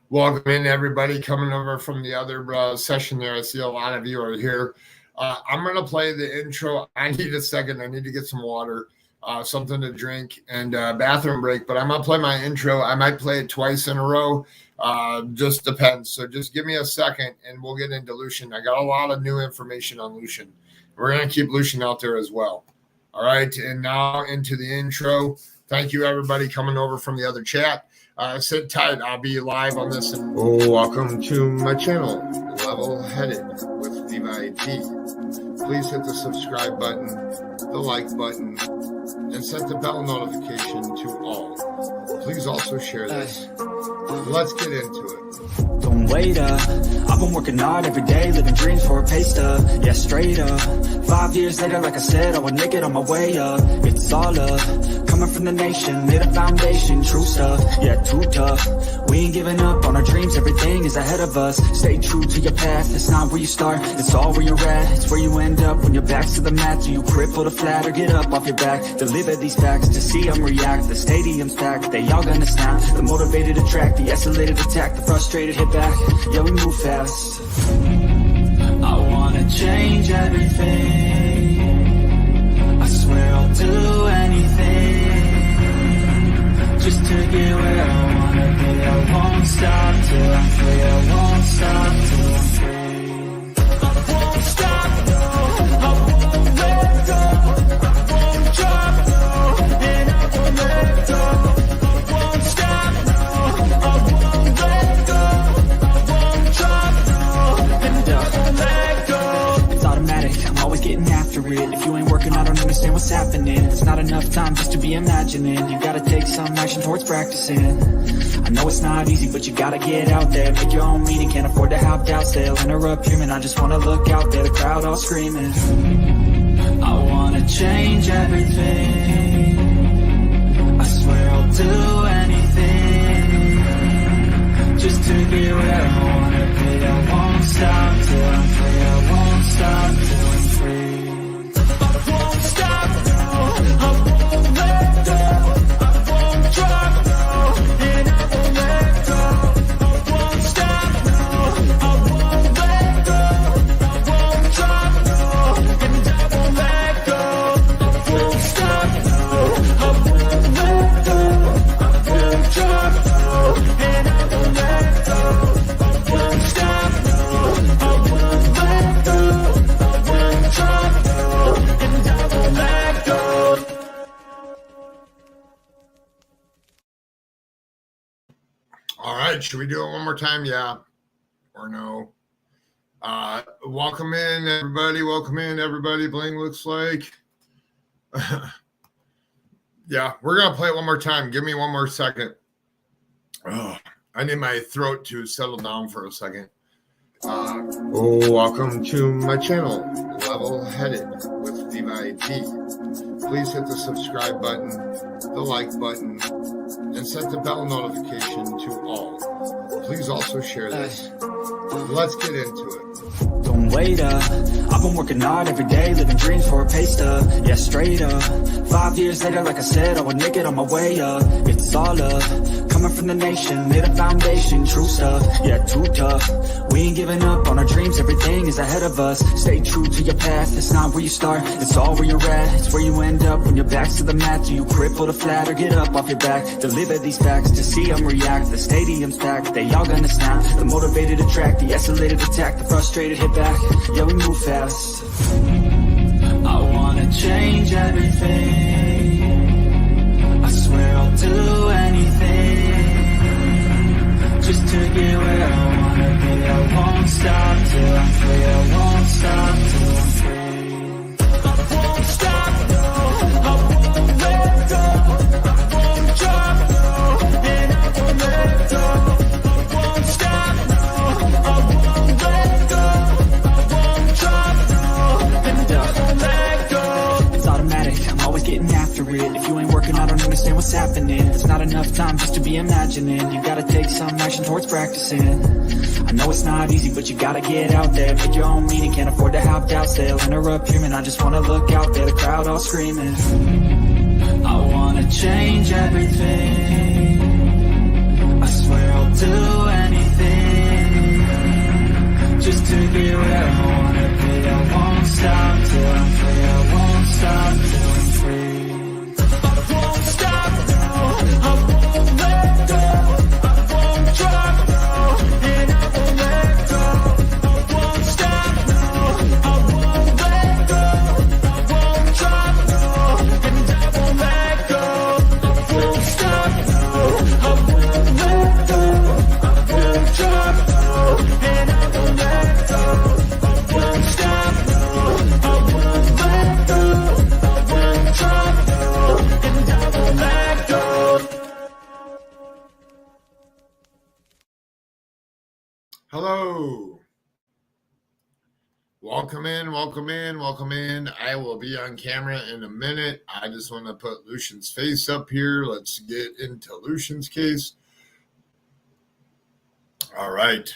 Welcome in, everybody coming over from the other session there. I see a lot of you are here. I'm going to play the intro. I need a second. I need to get some water, something to drink, and bathroom break. But I'm going to play my intro. I might play it twice in a row. Just depends. So just give me a second, and we'll get into Lucian. I got a lot of new information on Lucian. We're going to keep Lucian out there as well. All right, and now into the intro. Thank you, everybody, coming over from the other chat. Sit tight. I'll be live on this. Welcome to my channel, Level Headed with Levi T. Please hit the subscribe button, the like button, and set the bell notification to all. Please also share this. Let's get into it. Don't wait up, I've been working hard every day, living dreams for a pay stub, yeah, straight up. 5 years later, like I said, I would make it on my way up. It's all up, coming from the nation, made a foundation, true stuff, yeah, too tough. We ain't giving up on our dreams, everything is ahead of us. Stay true to your path, it's not where you start, it's all where you're at. It's where you end up when your back's to the mat. Do you cripple the flat or get up off your back? Deliver these facts to see them react. The stadium's packed, they all gonna snap. The motivated attract, the escalated attack, the frustrated hit back. Yeah, we move fast. I wanna change everything. I swear I'll do anything just to get where I wanna be. I won't stop till I'm free. I won't stop till I'm free. I won't stop, no. I won't let go. I won't drop, no. And I won't let go. I won't stop, no. I won't let go. It's automatic, I'm always getting after it. If you ain't working, I don't understand what's happening. It's not enough time just to be imagining. You gotta take some action towards practicing. I know it's not easy, but you gotta get out there. Make your own meaning, can't afford to have doubts. They'll interrupt you, and I just wanna look out there. The crowd all screaming. I wanna change everything. I swear I'll do anything just to get where I wanna be. I won't stop till I'm free. I won't stop till I'm free. I won't stop, no. I won't let go. I won't drop, no. And I won't let go. I won't stop, no. I won't let go. I won't drop, no. And I won't let go. I won't stop, no. I won't let go. I won't drop, no. And I won't let go. I won't stop, no. I won't let go. I won't drop, no. And I won't let go. All right, should we do it one more time? Yeah or no? Welcome in, everybody. Welcome in, everybody. Bling looks like. Yeah, we're going to play it one more time. Give me one more second. Oh, I need my throat to settle down for a second. Welcome to my channel, Level Headed with Levi T. Please hit the subscribe button, the like button, and set the bell notification to all. Please also share this. Let's get into it. Don't wait up, I've been working hard every day, living dreams for a pay stub, yeah, straight up. 5 years later, like I said, I would make it on my way up. It's all up, coming from the nation, made a foundation, true stuff, yeah, too tough. We ain't giving up on our dreams, everything is ahead of us. Stay true to your path, it's not where you start, it's all where you're at. It's where you end up when your back's to the mat. Do you cripple the flat or get up off your back? Deliver these facts to see them react. The stadium's packed, they all gonna snap. The motivated attract, the escalated attack, the frustrated hit back. Yeah, we move fast. I wanna change everything. I swear I'll do anything just to get where I wanna be. I won't stop till I'm free. I won't stop till I'm free. I won't stop, no. I won't let go. I won't drop, no. And I won't let go. I won't stop, no. I won't let go. I won't drop, no. And I won't let go. It's automatic, I'm always getting after it. If you ain't working, I don't understand what's happening. It's not enough time just to be imagining. You gotta take some action towards practicing. I know it's not easy, but you gotta get out there. Make your own meaning, can't afford to have doubts. They'll interrupt you, and I just wanna look out there. The crowd all screaming. I wanna change everything. I swear I'll do anything Hello. Welcome in, welcome in, welcome in. I will be on camera in a minute. I just want to put Lucian's face up here. Let's get into Lucian's case. All right.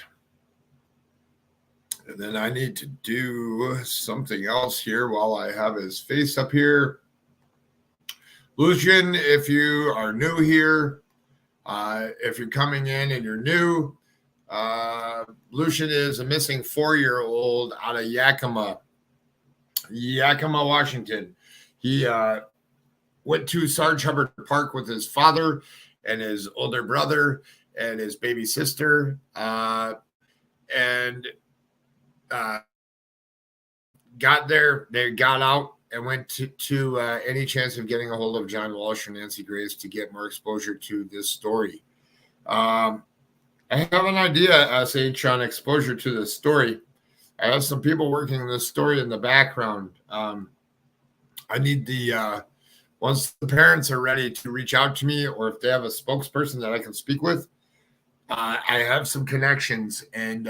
And then I need to do something else here while I have his face up here. Lucian, if you are new here, if you're coming in and you're new, Lucian is a missing 4-year-old out of Yakima, Washington. He went to Sarg Hubbard Park with his father and his older brother and his baby sister, and got there. They got out and went to any chance of getting a hold of John Walsh or Nancy Grace to get more exposure to this story. I have an idea, SH, on exposure to this story. I have some people working this story in the background. I need once the parents are ready to reach out to me, or if they have a spokesperson that I can speak with, I have some connections and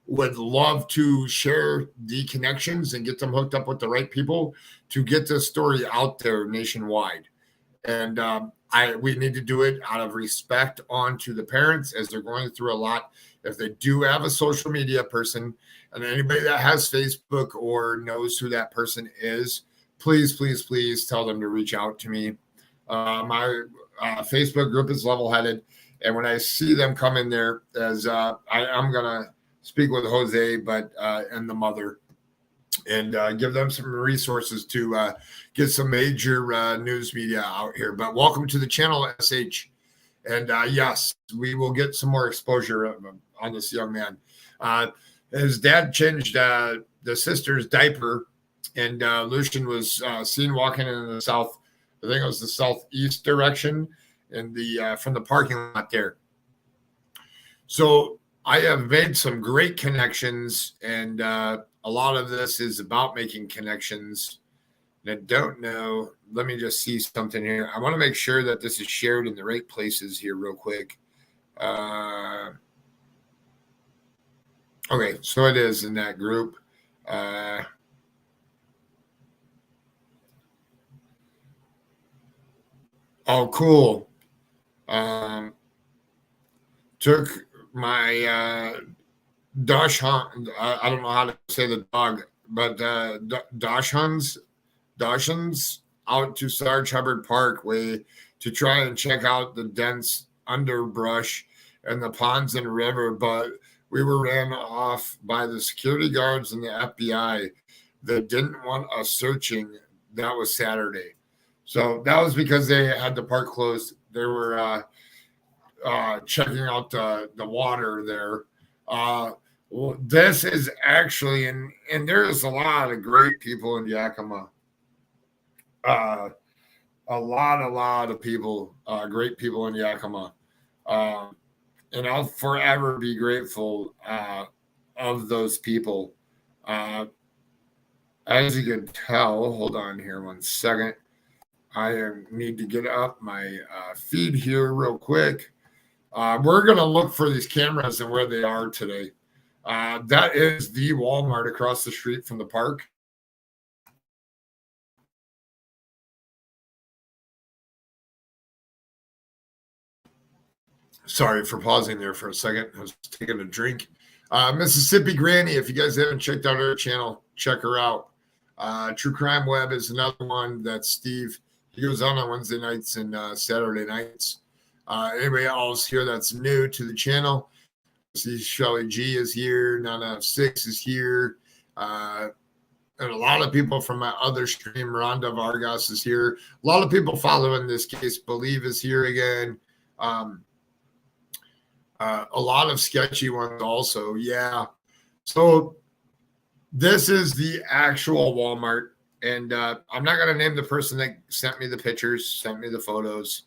would love to share the connections and get them hooked up with the right people to get this story out there nationwide. And we need to do it out of respect onto the parents as they're going through a lot. If they do have a social media person and anybody that has Facebook or knows who that person is, please, please, please tell them to reach out to me. My Facebook group is level-headed. And when I see them come in there, as I'm going to speak with Jose, and the mother, and give them some resources to get some major news media out here. But welcome to the channel, SH. And yes, we will get some more exposure on this young man. His dad changed the sister's diaper, and Lucian was seen walking in the south, I think it was the southeast direction, in from the parking lot there. So I have made some great connections, and a lot of this is about making connections. And I don't know. Let me just see something here. I want to make sure that this is shared in the right places here real quick. Okay, so it is in that group. Oh, cool. Took my Dachshund, I don't know how to say the dog, but Dachshunds out to Sarg Hubbard Park way to try and check out the dense underbrush and the ponds and river, but we were ran off by the security guards and the FBI that didn't want us searching. That was Saturday. So that was because they had the park closed. They were checking out the water there. Well, this is actually, and there's a lot of great people in Yakima. A lot of people, great people in Yakima. And I'll forever be grateful of those people. As you can tell, hold on here 1 second. I need to get up my feed here real quick. We're going to look for these cameras and where they are today. That is the Walmart across the street from the park. Sorry for pausing there for a second. I was taking a drink. Mississippi Granny, if you guys haven't checked out her channel, check her out. True Crime Web is another one that Steve, he goes on Wednesday nights and Saturday nights. Anybody else here that's new to the channel? See, Shelly G is here. Nana 6 is here. And a lot of people from my other stream, Rhonda Vargas is here. A lot of people following this case. Believe is here again. A lot of sketchy ones also. Yeah. So this is the actual Walmart. And I'm not going to name the person that sent me the pictures, sent me the photos.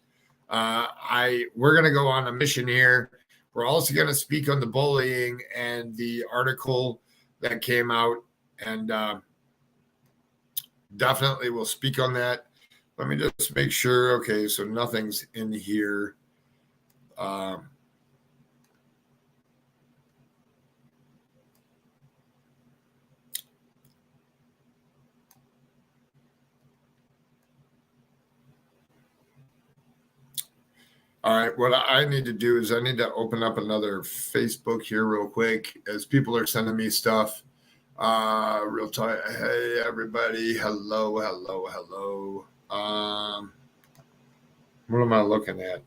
We're going to go on a mission here. We're also going to speak on the bullying and the article that came out, and definitely we'll speak on that. Let me just make sure. Okay, so nothing's in here. All right, what I need to do is I need to open up another Facebook here real quick as people are sending me stuff. Real time. Hey, everybody. Hello. What am I looking at?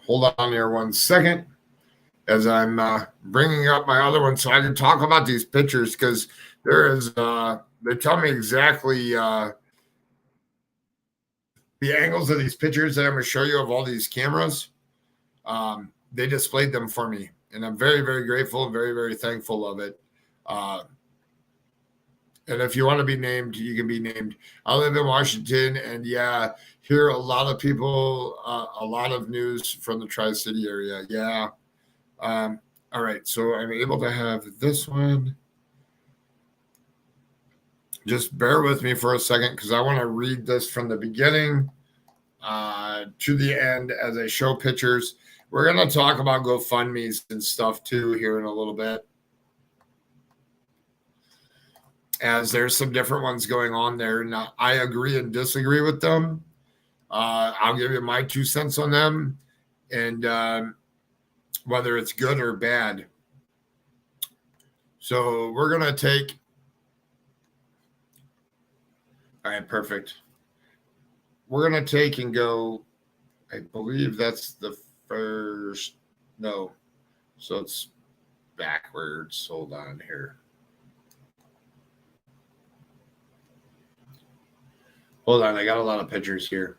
Hold on here 1 second as I'm bringing up my other one so I can talk about these pictures because there is, they tell me exactly the angles of these pictures that I'm going to show you of all these cameras. They displayed them for me, and I'm very, very grateful and very, very thankful of it. And if you want to be named, you can be named. I live in Washington, and yeah, hear a lot of people, a lot of news from the Tri-City area. Yeah. All right, so I'm able to have this one. Just bear with me for a second because I want to read this from the beginning to the end as I show pictures. We're going to talk about GoFundMes and stuff too here in a little bit, as there's some different ones going on there. Now, I agree and disagree with them. I'll give you my 2 cents on them and whether it's good or bad. So we're going to take. All right, perfect. We're going to take and go. I believe that's the first. No. So it's backwards. Hold on here. Hold on. I got a lot of pictures here.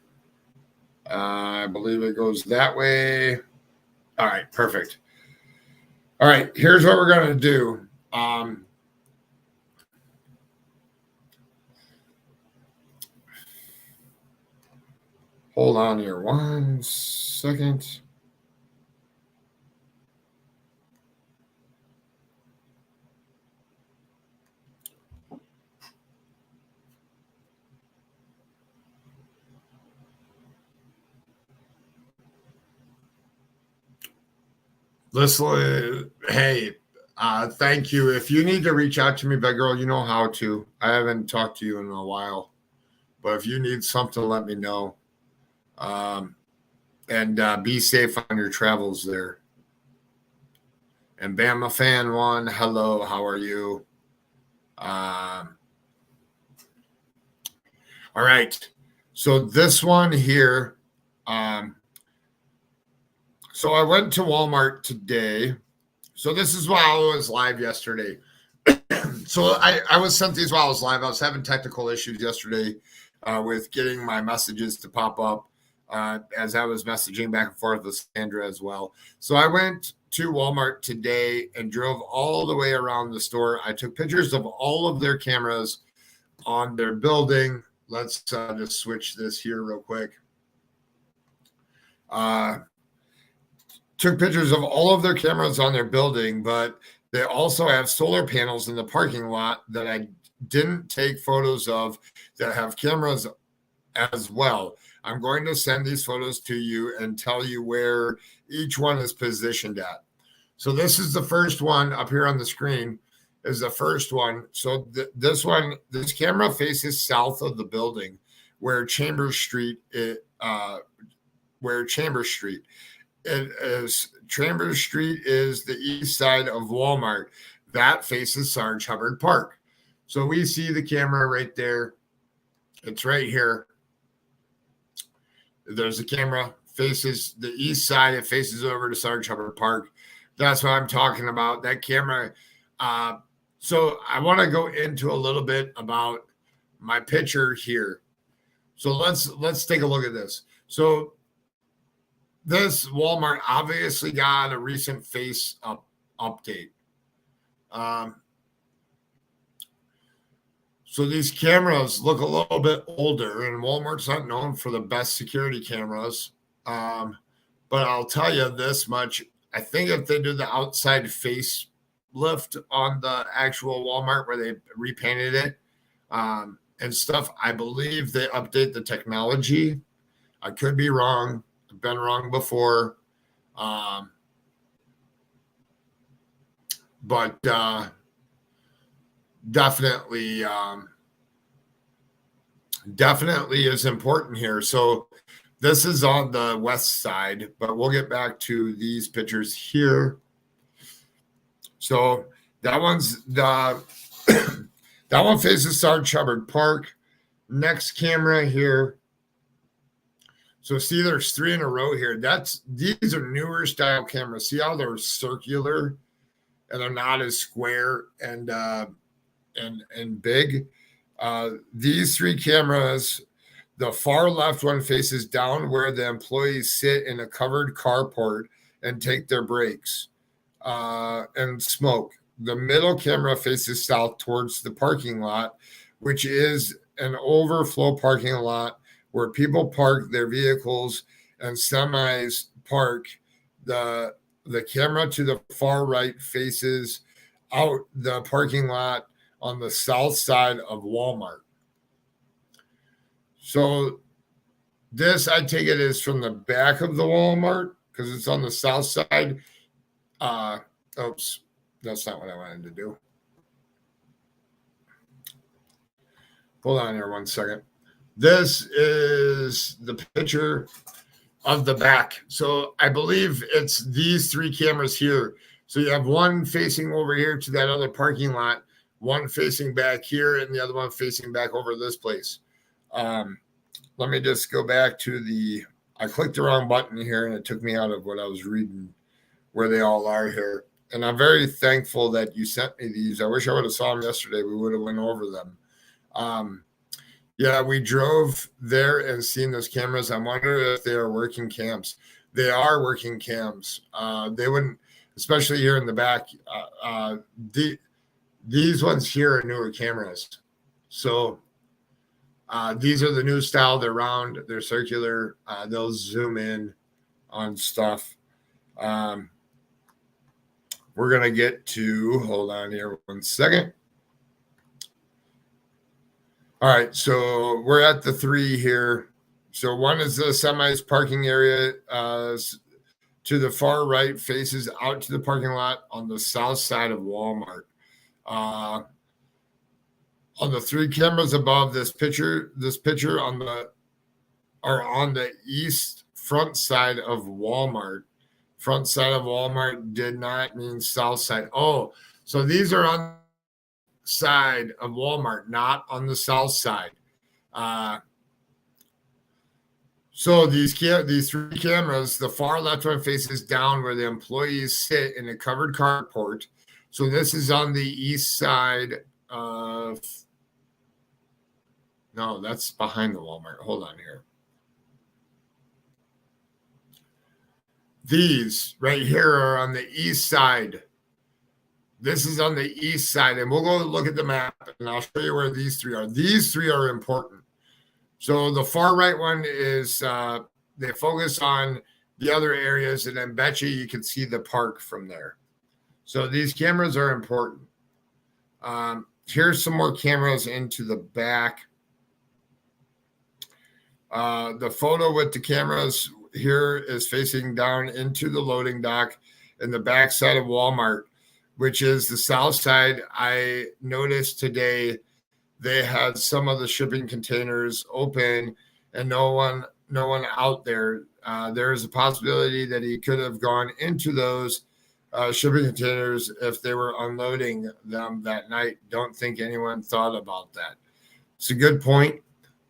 I believe it goes that way. All right, perfect. All right, here's what we're going to do. Hold on here 1 second. Listen, hey, thank you. If you need to reach out to me, big girl, you know how to. I haven't talked to you in a while, but if you need something, let me know. And be safe on your travels there. And Bama Fan 1, hello, how are you? All right. So this one here, so I went to Walmart today. So this is while I was live yesterday. So I was sent these while I was live. I was having technical issues yesterday with getting my messages to pop up as I was messaging back and forth with Sandra as well. So I went to Walmart today and drove all the way around the store. I took pictures of all of their cameras on their building. Let's just switch this here real quick. Took pictures of all of their cameras on their building, but they also have solar panels in the parking lot that I didn't take photos of that have cameras as well. I'm going to send these photos to you and tell you where each one is positioned at. So this is the first one up here on the screen is the first one. So this camera faces south of the building where Chambers Street is. Chambers Street is the east side of Walmart. That faces Sarg Hubbard Park. So we see the camera right there. It's right here. There's a camera, faces the east side. It faces over to Sarg Hubbard Park. That's what I'm talking about. That camera. So I want to go into a little bit about my picture here. So let's take a look at this. So this Walmart obviously got a recent face update. So these cameras look a little bit older, and Walmart's not known for the best security cameras. But I'll tell you this much. I think if they do the outside face lift on the actual Walmart where they repainted it and stuff, I believe they update the technology. I could be wrong. I've been wrong before. But definitely definitely is important here. So this is on the west side, but we'll get back to these pictures here. So that one's the that one faces Sarg Hubbard Park. Next camera here. So see, there's 3 in a row here. These are newer style cameras. See how they're circular and they're not as square and big. These 3 cameras, the far left one faces down where the employees sit in a covered carport and take their breaks and smoke. The middle camera faces south towards the parking lot, which is an overflow parking lot where people park their vehicles and semis park. The camera to the far right faces out the parking lot on the south side of Walmart. So this, I take it, is from the back of the Walmart because it's on the south side. Oops, that's not what I wanted to do. Hold on here 1 second. This is the picture of the back. So I believe it's these 3 cameras here. So you have one facing over here to that other parking lot, one facing back here, and the other one facing back over this place. Let me just go back to I clicked the wrong button here and it took me out of what I was reading, where they all are here. And I'm very thankful that you sent me these. I wish I would have saw them yesterday. We would have went over them. Yeah, we drove there and seen those cameras. I wonder if they are working cams. They are working cams. They wouldn't, especially here in the back. These ones here are newer cameras. So these are the new style. They're round. They're circular. They'll zoom in on stuff. We're going to get to, hold on here 1 second. All right, so we're at the 3 here. So one is the semis parking area to the far right, faces out to the parking lot on the south side of Walmart. On the 3 cameras above this picture on the east front side of Walmart. Front side of Walmart did not mean south side. Oh, so these are on side of Walmart, not on the south side. So these 3 cameras, the far left one faces down where the employees sit in a covered carport. So this is on the east side of, no, that's behind the Walmart. Hold on here. These right here are on the east side. This is on the east side, and we'll go look at the map, and I'll show you where these 3 are. These 3 are important. So the far right one is they focus on the other areas, and then bet you can see the park from there. So these cameras are important. Here's some more cameras into the back. The photo with the cameras here is facing down into the loading dock in the back side of Walmart, which is the south side. I noticed today they had some of the shipping containers open and no one out there. There's a possibility that he could have gone into those shipping containers if they were unloading them that night. Don't think anyone thought about that. It's a good point.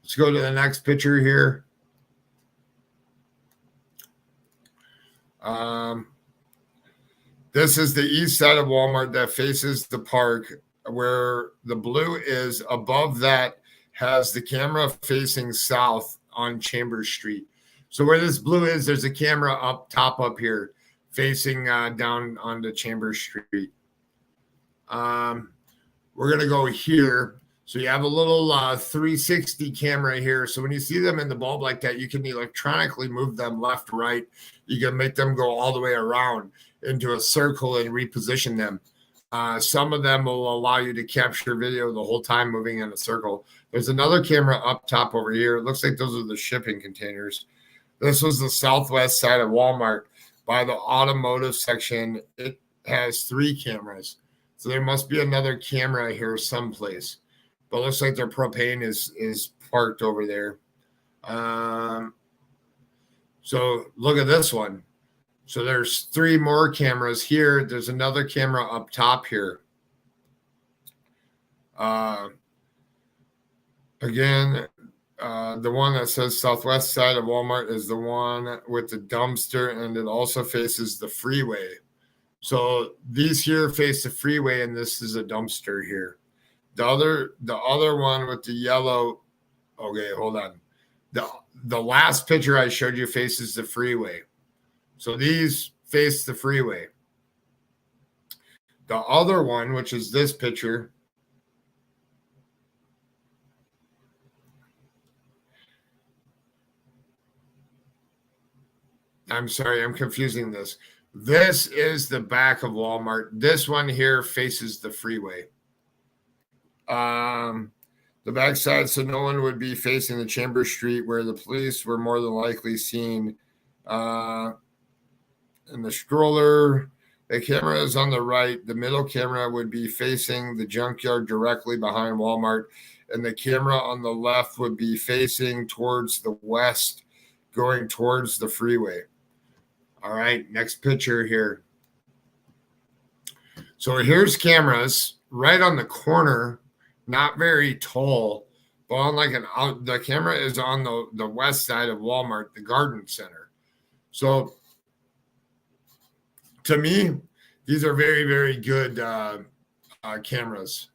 Let's go to the next picture here. This is the east side of Walmart that faces the park, where the blue is above that has the camera facing south on Chambers Street. So where this blue is, there's a camera up top up here facing down onto Chambers Street. We're going to go here. So you have a little 360 camera here. So when you see them in the bulb like that, you can electronically move them left, right. You can make them go all the way around into a circle and reposition them. Some of them will allow you to capture video the whole time moving in a circle. There's another camera up top over here. It looks like those are the shipping containers. This was the southwest side of Walmart by the automotive section. It has 3 cameras. So there must be another camera here someplace. But it looks like their propane is parked over there. So look at this one. So there's 3 more cameras here. There's another camera up top here. Again, the one that says southwest side of Walmart is the one with the dumpster, and it also faces the freeway. So these here face the freeway, and this is a dumpster here. The other one with the yellow. Okay, hold on. The last picture I showed you faces the freeway. So these face the freeway. The other one, which is this picture, I'm sorry, I'm confusing this. This is the back of Walmart. This one here faces the freeway. The backside, so no one would be facing the Chambers Street where the police were more than likely seen. In the stroller, the camera is on the right. The middle camera would be facing the junkyard directly behind Walmart, and the camera on the left would be facing towards the west, going towards the freeway. All right, next picture here. So here's cameras right on the corner, not very tall, but on like the camera is on the west side of Walmart, the garden center. So to me, these are very, very good cameras.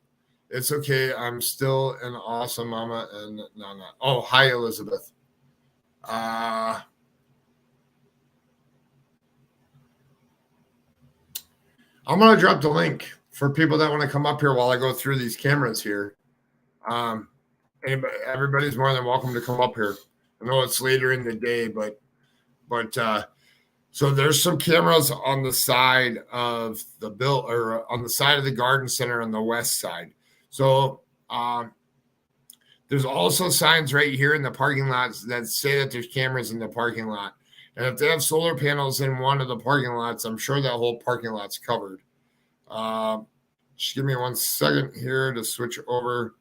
It's okay. I'm still an awesome mama. And no. Oh, hi, Elizabeth. I'm going to drop the link for people that want to come up here while I go through these cameras here. Everybody's more than welcome to come up here. I know it's later in the day, but so there's some cameras on the side of the or on the side of the garden center on the west side. So there's also signs right here in the parking lots that say that there's cameras in the parking lot. And if they have solar panels in one of the parking lots, I'm sure that whole parking lot's covered. Just give me 1 second here to switch over.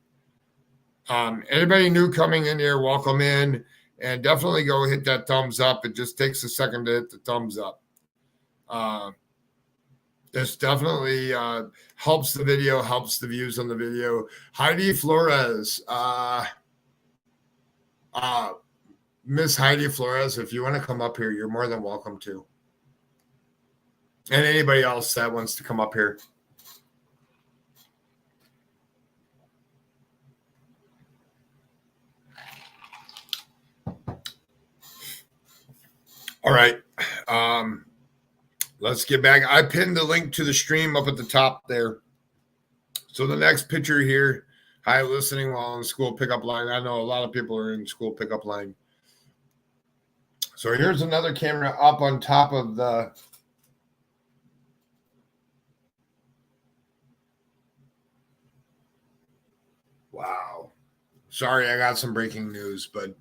Anybody new coming in here, welcome in. And definitely go hit that thumbs up. It just takes a second to hit the thumbs up. This definitely helps the video, helps the views on the video. Heidi Flores. Miss Heidi Flores, if you want to come up here, you're more than welcome to. And anybody else that wants to come up here. All right. Let's get back. I pinned the link to the stream up at the top there. So the next picture here, hi, listening while on school pickup line. I know a lot of people are in school pickup line. So here's another camera up on top of the wow. Sorry, I got some breaking news, but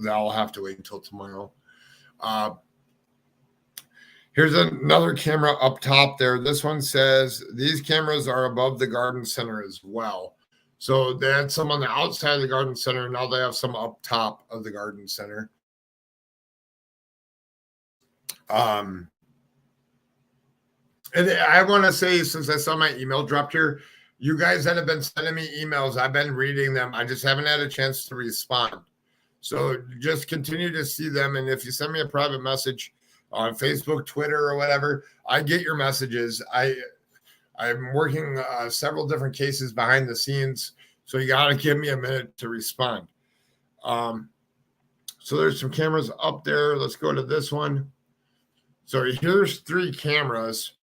that'll have to wait until tomorrow. Here's another camera up top there. This one says these cameras are above the garden center as well. So they had some on the outside of the garden center. Now they have some up top of the garden center. And I want to say, since I saw my email dropped here, you guys that have been sending me emails, I've been reading them. I just haven't had a chance to respond. So just continue to see them. And if you send me a private message on Facebook, Twitter, or whatever, I get your messages. I'm working several different cases behind the scenes, so you got to give me a minute to respond. So there's some cameras up there. Let's go to this one. So here's 3 cameras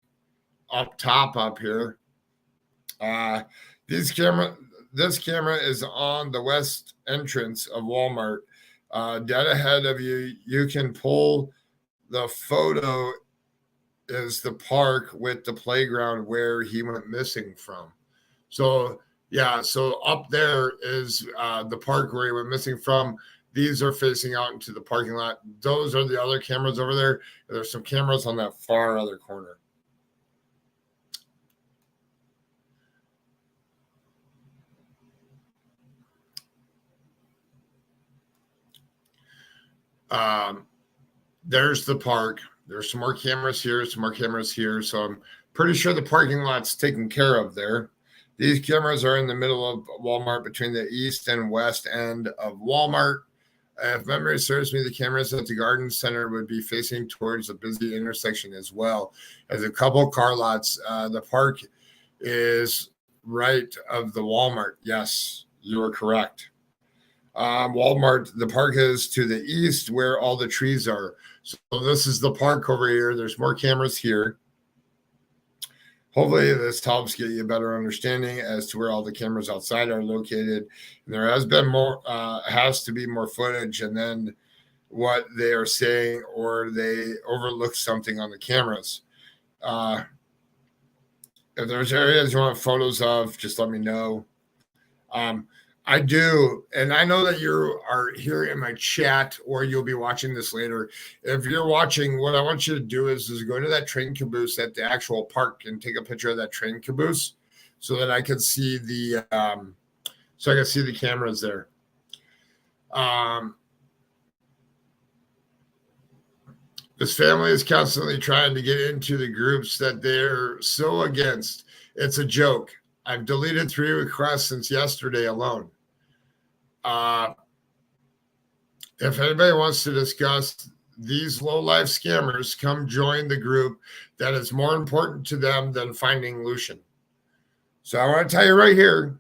up top up here. This camera is on the west entrance of Walmart. Dead ahead of you, you can pull the photo is the park with the playground where he went missing from. So yeah, so up there is the park where he went missing from. These are facing out into the parking lot. Those are the other cameras over there. There's some cameras on that far other corner. There's the park. There's some more cameras here, some more cameras here. So I'm pretty sure the parking lot's taken care of there. These cameras are in the middle of Walmart, between the east and west end of Walmart. If memory serves me, the cameras at the garden center would be facing towards a busy intersection as well. As a couple car lots, the park is right of the Walmart. Yes, you are correct. Walmart, the park is to the east where all the trees are. So this is the park over here. There's more cameras here. Hopefully this helps get you a better understanding as to where all the cameras outside are located. And there has been more, has to be more footage, and then what they are saying, or they overlook something on the cameras. If there's areas you want photos of, just let me know. I do, and I know that you are here in my chat, or you'll be watching this later. If you're watching, what I want you to do is go to that train caboose at the actual park and take a picture of that train caboose, so that I can see the cameras there. This family is constantly trying to get into the groups that they're so against. It's a joke. I've deleted 3 requests since yesterday alone. If anybody wants to discuss these low-life scammers, come join the group that is more important to them than finding Lucian. So I want to tell you right here,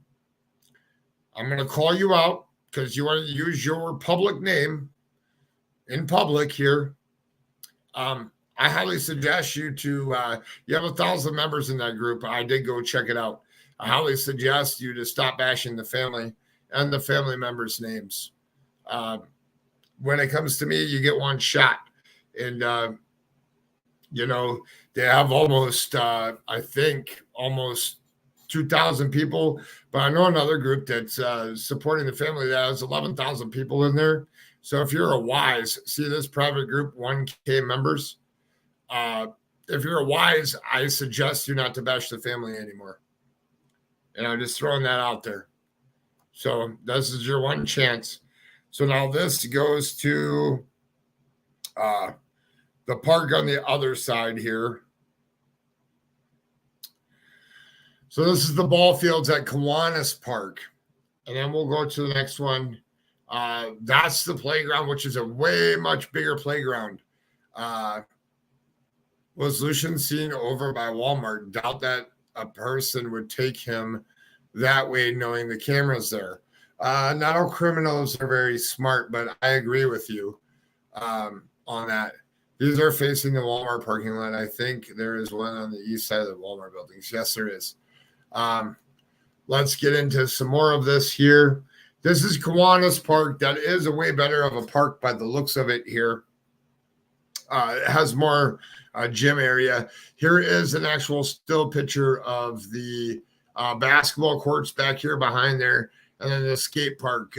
I'm going to call you out because you want to use your public name in public here. I highly suggest you to, you have 1,000 members in that group. I did go check it out. I highly suggest you to stop bashing the family and the family members' names. When it comes to me, you get one shot. And, they have almost, I think, almost 2,000 people. But I know another group that's supporting the family that has 11,000 people in there. So if you're a wise, see this private group, 1K members. If you're a wise, I suggest you not to bash the family anymore. And I'm just throwing that out there. So this is your one chance. So now this goes to the park on the other side here. So this is the ball fields at Kiwanis Park. And then we'll go to the next one. That's the playground, which is a way much bigger playground. Was Lucian seen over by Walmart? Doubt that a person would take him that way, knowing the cameras there. Not all criminals are very smart, but I agree with you on that. These are facing the Walmart parking lot. I think there is one on the east side of the Walmart buildings. Yes, there is. Let's get into some more of this here. This is Kiwanis Park. That is a way better of a park by the looks of it here. It has more gym area. Here is an actual still picture of the basketball courts back here behind there, and then the skate park.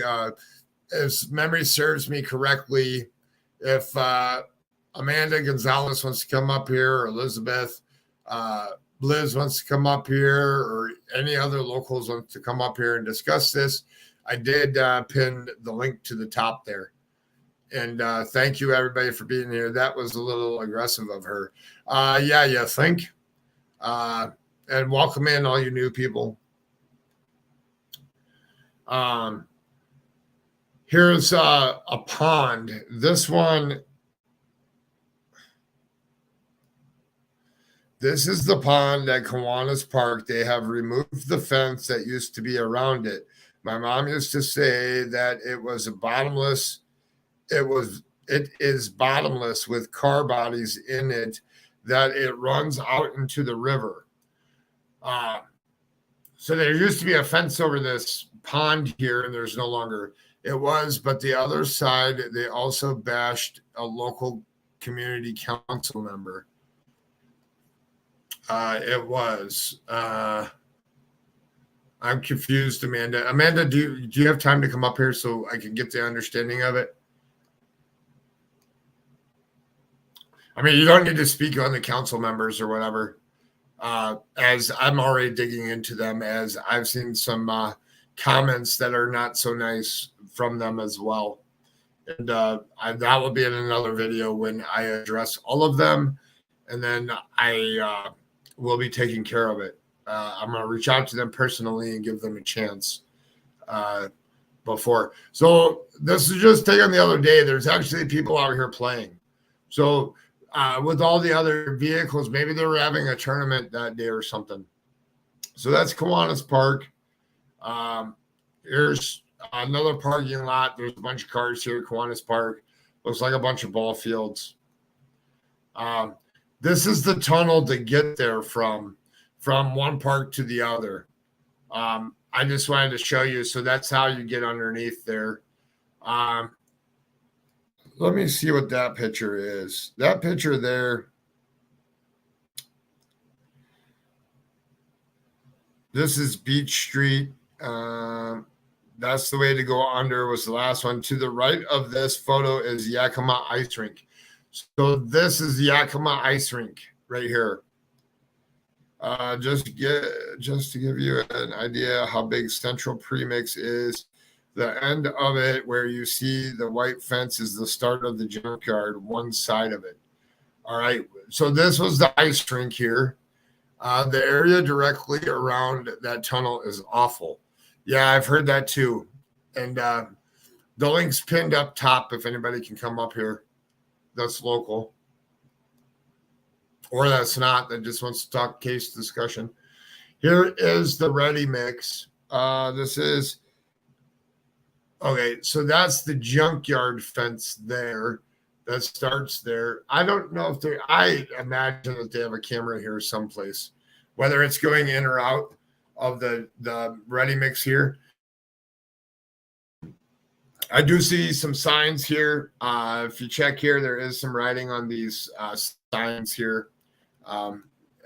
If memory serves me correctly, if Amanda Gonzalez wants to come up here, or Elizabeth, Liz wants to come up here, or any other locals want to come up here and discuss this, I did pin the link to the top there. And thank you, everybody, for being here. That was a little aggressive of her. Yeah, you think? And welcome in all you new people. Here's a pond. This one, this is the pond at Kiwanis Park. They have removed the fence that used to be around it. My mom used to say that it was a bottomless. It is bottomless with car bodies in it, that it runs out into the river. So there used to be a fence over this pond here, and there's no longer. It was, but the other side, they also bashed a local community council member. It was. I'm confused, Amanda. Amanda, do you have time to come up here so I can get the understanding of it? I mean, you don't need to speak on the council members or whatever, as I'm already digging into them, as I've seen some comments that are not so nice from them as well. And that will be in another video when I address all of them. And then I will be taking care of it. I'm going to reach out to them personally and give them a chance before. So this is just taken the other day. There's actually people out here playing. So with all the other vehicles, maybe they were having a tournament that day or something. So that's Kiwanis Park. Here's another parking lot. There's a bunch of cars here at Kiwanis Park. Looks like a bunch of ball fields. This is the tunnel to get there from one park to the other. I just wanted to show you. So that's how you get underneath there. Let me see what that picture is. That picture there. This is Beach Street. That's the way to go under was the last one. To the right of this photo is Yakima Ice Rink. So this is Yakima Ice Rink right here. Just to give you an idea how big Central Premix is, the end of it where you see the white fence is the start of the junkyard, one side of it. All right. So this was the ice rink here. The area directly around that tunnel is awful. Yeah, I've heard that too. And the link's pinned up top if anybody can come up here. That's local. Or that's not, that just wants to talk case discussion. Here is the ready mix. This is, okay, so that's the junkyard fence there that starts there. I don't know if I imagine that they have a camera here someplace, whether it's going in or out of the ready mix here. I do see some signs here. If you check here, there is some writing on these signs here.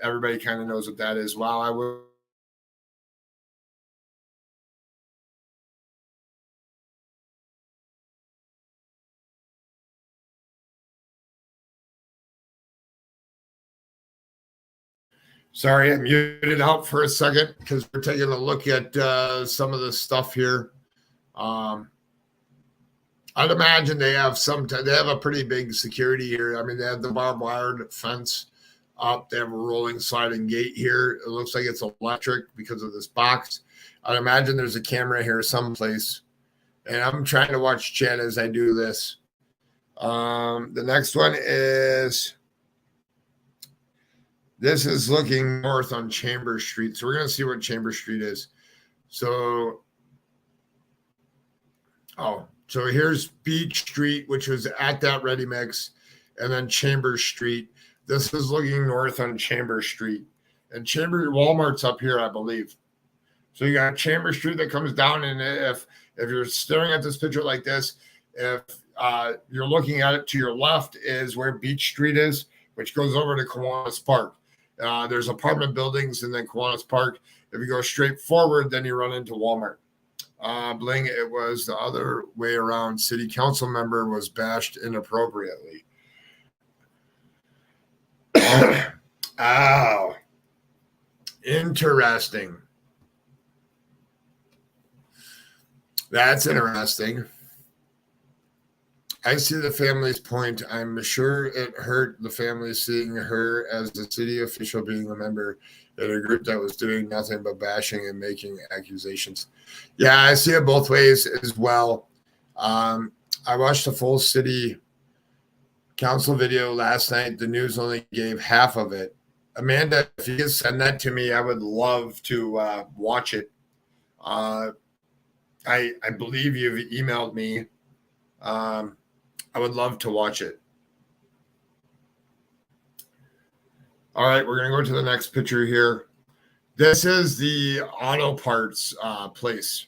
Everybody kind of knows what that is. While I will. Sorry, I muted out for a second because we're taking a look at some of the stuff here. I'd imagine they have they have a pretty big security here. I mean, they have the barbed wire fence up. They have a rolling sliding gate here. It looks like it's electric because of this box. I'd imagine there's a camera here someplace. And I'm trying to watch chat as I do this. The next one is, this is looking north on Chambers Street. So we're going to see what Chambers Street is. So here's Beach Street, which was at that ready mix, and then Chambers Street. This is looking north on Chambers Street. And Walmart's up here, I believe. So you got Chambers Street that comes down, and if you're staring at this picture like this, if you're looking at it to your left is where Beach Street is, which goes over to Kiwanis Park. There's apartment buildings and then Kiwanis Park. If you go straight forward, then you run into Walmart. Bling, it was the other way around. City council member was bashed inappropriately. Oh, interesting. That's interesting. I see the family's point. I'm sure it hurt the family seeing her as the city official being a member in a group that was doing nothing but bashing and making accusations. Yeah, I see it both ways as well. I watched the full city council video last night. The news only gave half of it. Amanda, if you could send that to me, I would love to watch it. I believe you've emailed me. I would love to watch it. All right, we're going to go to the next picture here. This is the auto parts place.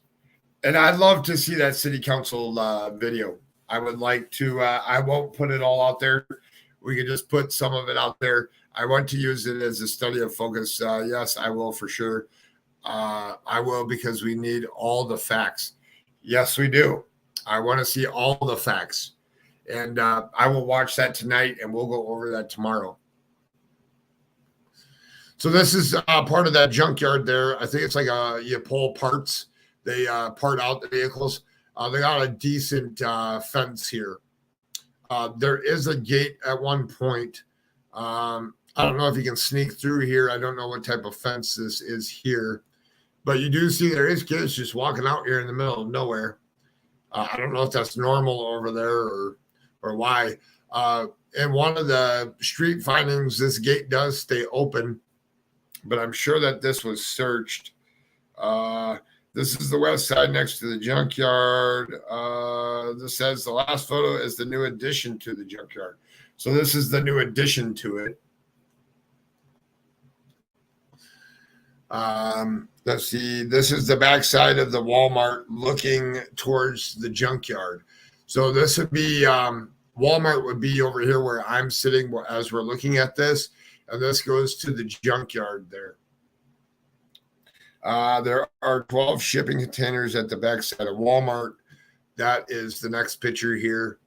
And I'd love to see that city council video. I would like to, I won't put it all out there. We can just put some of it out there. I want to use it as a study of focus. Yes, I will for sure. I will, because we need all the facts. Yes, we do. I want to see all the facts. And I will watch that tonight, and we'll go over that tomorrow. So this is part of that junkyard there. I think it's like you pull parts. They part out the vehicles. They got a decent fence here. There is a gate at one point. I don't know if you can sneak through here. I don't know what type of fence this is here. But you do see there is kids just walking out here in the middle of nowhere. I don't know if that's normal over there or why. In one of the street findings, this gate does stay open, but I'm sure that this was searched. This is the west side next to the junkyard. This says the last photo is the new addition to the junkyard. So this is the new addition to it. Let's see. This is the backside of the Walmart looking towards the junkyard. So this would be Walmart would be over here where I'm sitting as we're looking at this, and this goes to the junkyard there. There are 12 shipping containers at the backside of Walmart. That is the next picture here.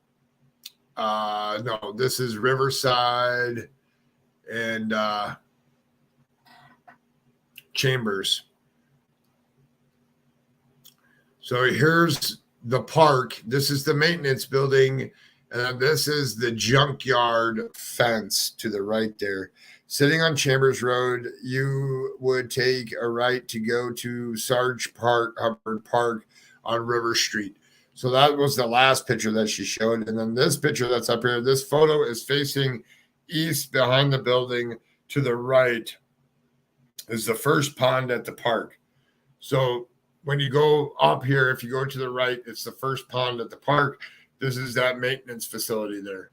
No, this is Riverside and Chambers. So here's the park. This is the maintenance building. And this is the junkyard fence to the right there. Sitting on Chambers Road, you would take a right to go to Sarg Hubbard Park on River Street. So that was the last picture that she showed. And then this picture that's up here, this photo is facing east behind the building. To the right is the first pond at the park. So when you go up here, if you go to the right, it's the first pond at the park. This is that maintenance facility there.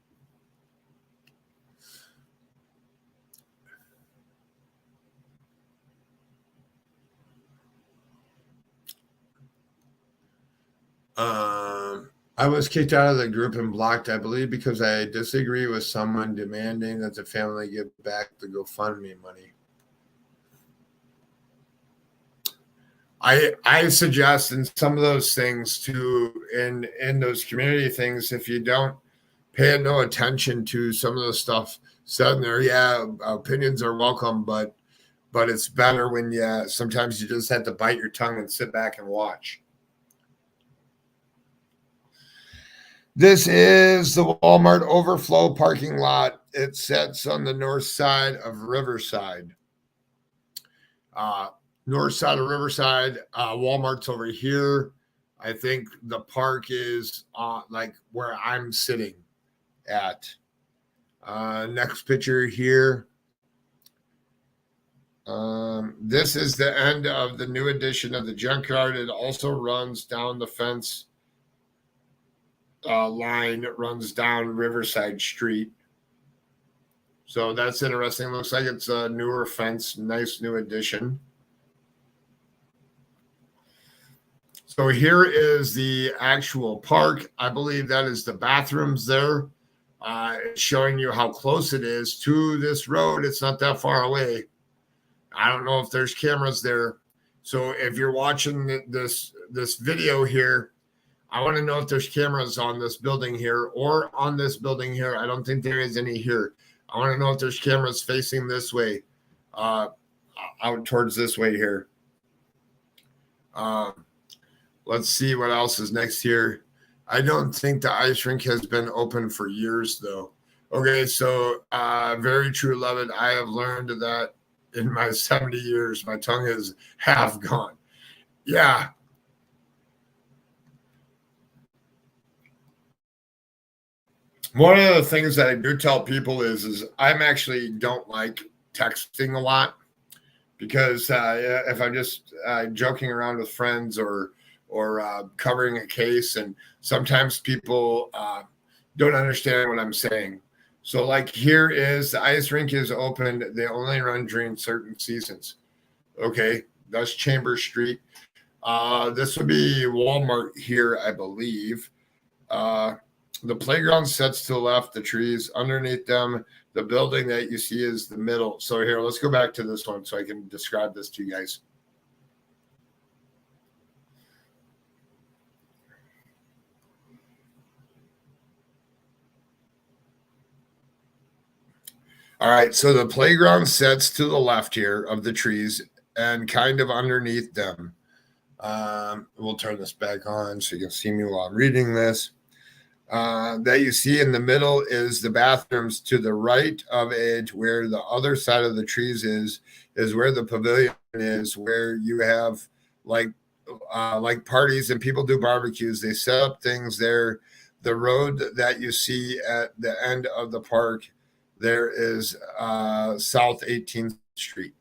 I was kicked out of the group and blocked, I believe, because I disagree with someone demanding that the family give back the GoFundMe money. I suggest in some of those things too, in those community things, if you don't pay no attention to some of the stuff said in there, yeah, opinions are welcome, but it's better when sometimes you just have to bite your tongue and sit back and watch. This is the Walmart overflow parking lot. It sits on the north side of Riverside. North side of Riverside, Walmart's over here. I think the park is like where I'm sitting at. Next picture here. This is the end of the new edition of the junkyard. It also runs down the fence line. It runs down Riverside Street. So that's interesting. Looks like it's a newer fence. Nice new addition. So here is the actual park. I believe that is the bathrooms there. It's showing you how close it is to this road. It's not that far away. I don't know if there's cameras there. So if you're watching this video here, I want to know if there's cameras on this building here or on this building here. I don't think there is any here. I want to know if there's cameras facing this way, out towards this way here. Let's see what else is next here. I don't think the ice rink has been open for years, though. Okay, so very true, love it. I have learned that in my 70 years, my tongue is half gone. Yeah. One of the things that I do tell people is I'm actually don't like texting a lot because if I'm just joking around with friends or covering a case, and sometimes people don't understand what I'm saying. So like here is the ice rink is open. They only run during certain seasons. Okay, that's Chambers Street. This would be Walmart here, I believe. The playground sets to the left, the trees underneath them. The building that you see is the middle. So here, let's go back to this one so I can describe this to you guys. All right, so the playground sets to the left here of the trees and kind of underneath them. We'll turn this back on so you can see me while I'm reading this. That you see in the middle is the bathrooms. To the right of it, where the other side of the trees is where the pavilion is, where you have like parties and people do barbecues. They set up things there. The road that you see at the end of the park, there is South 18th Street.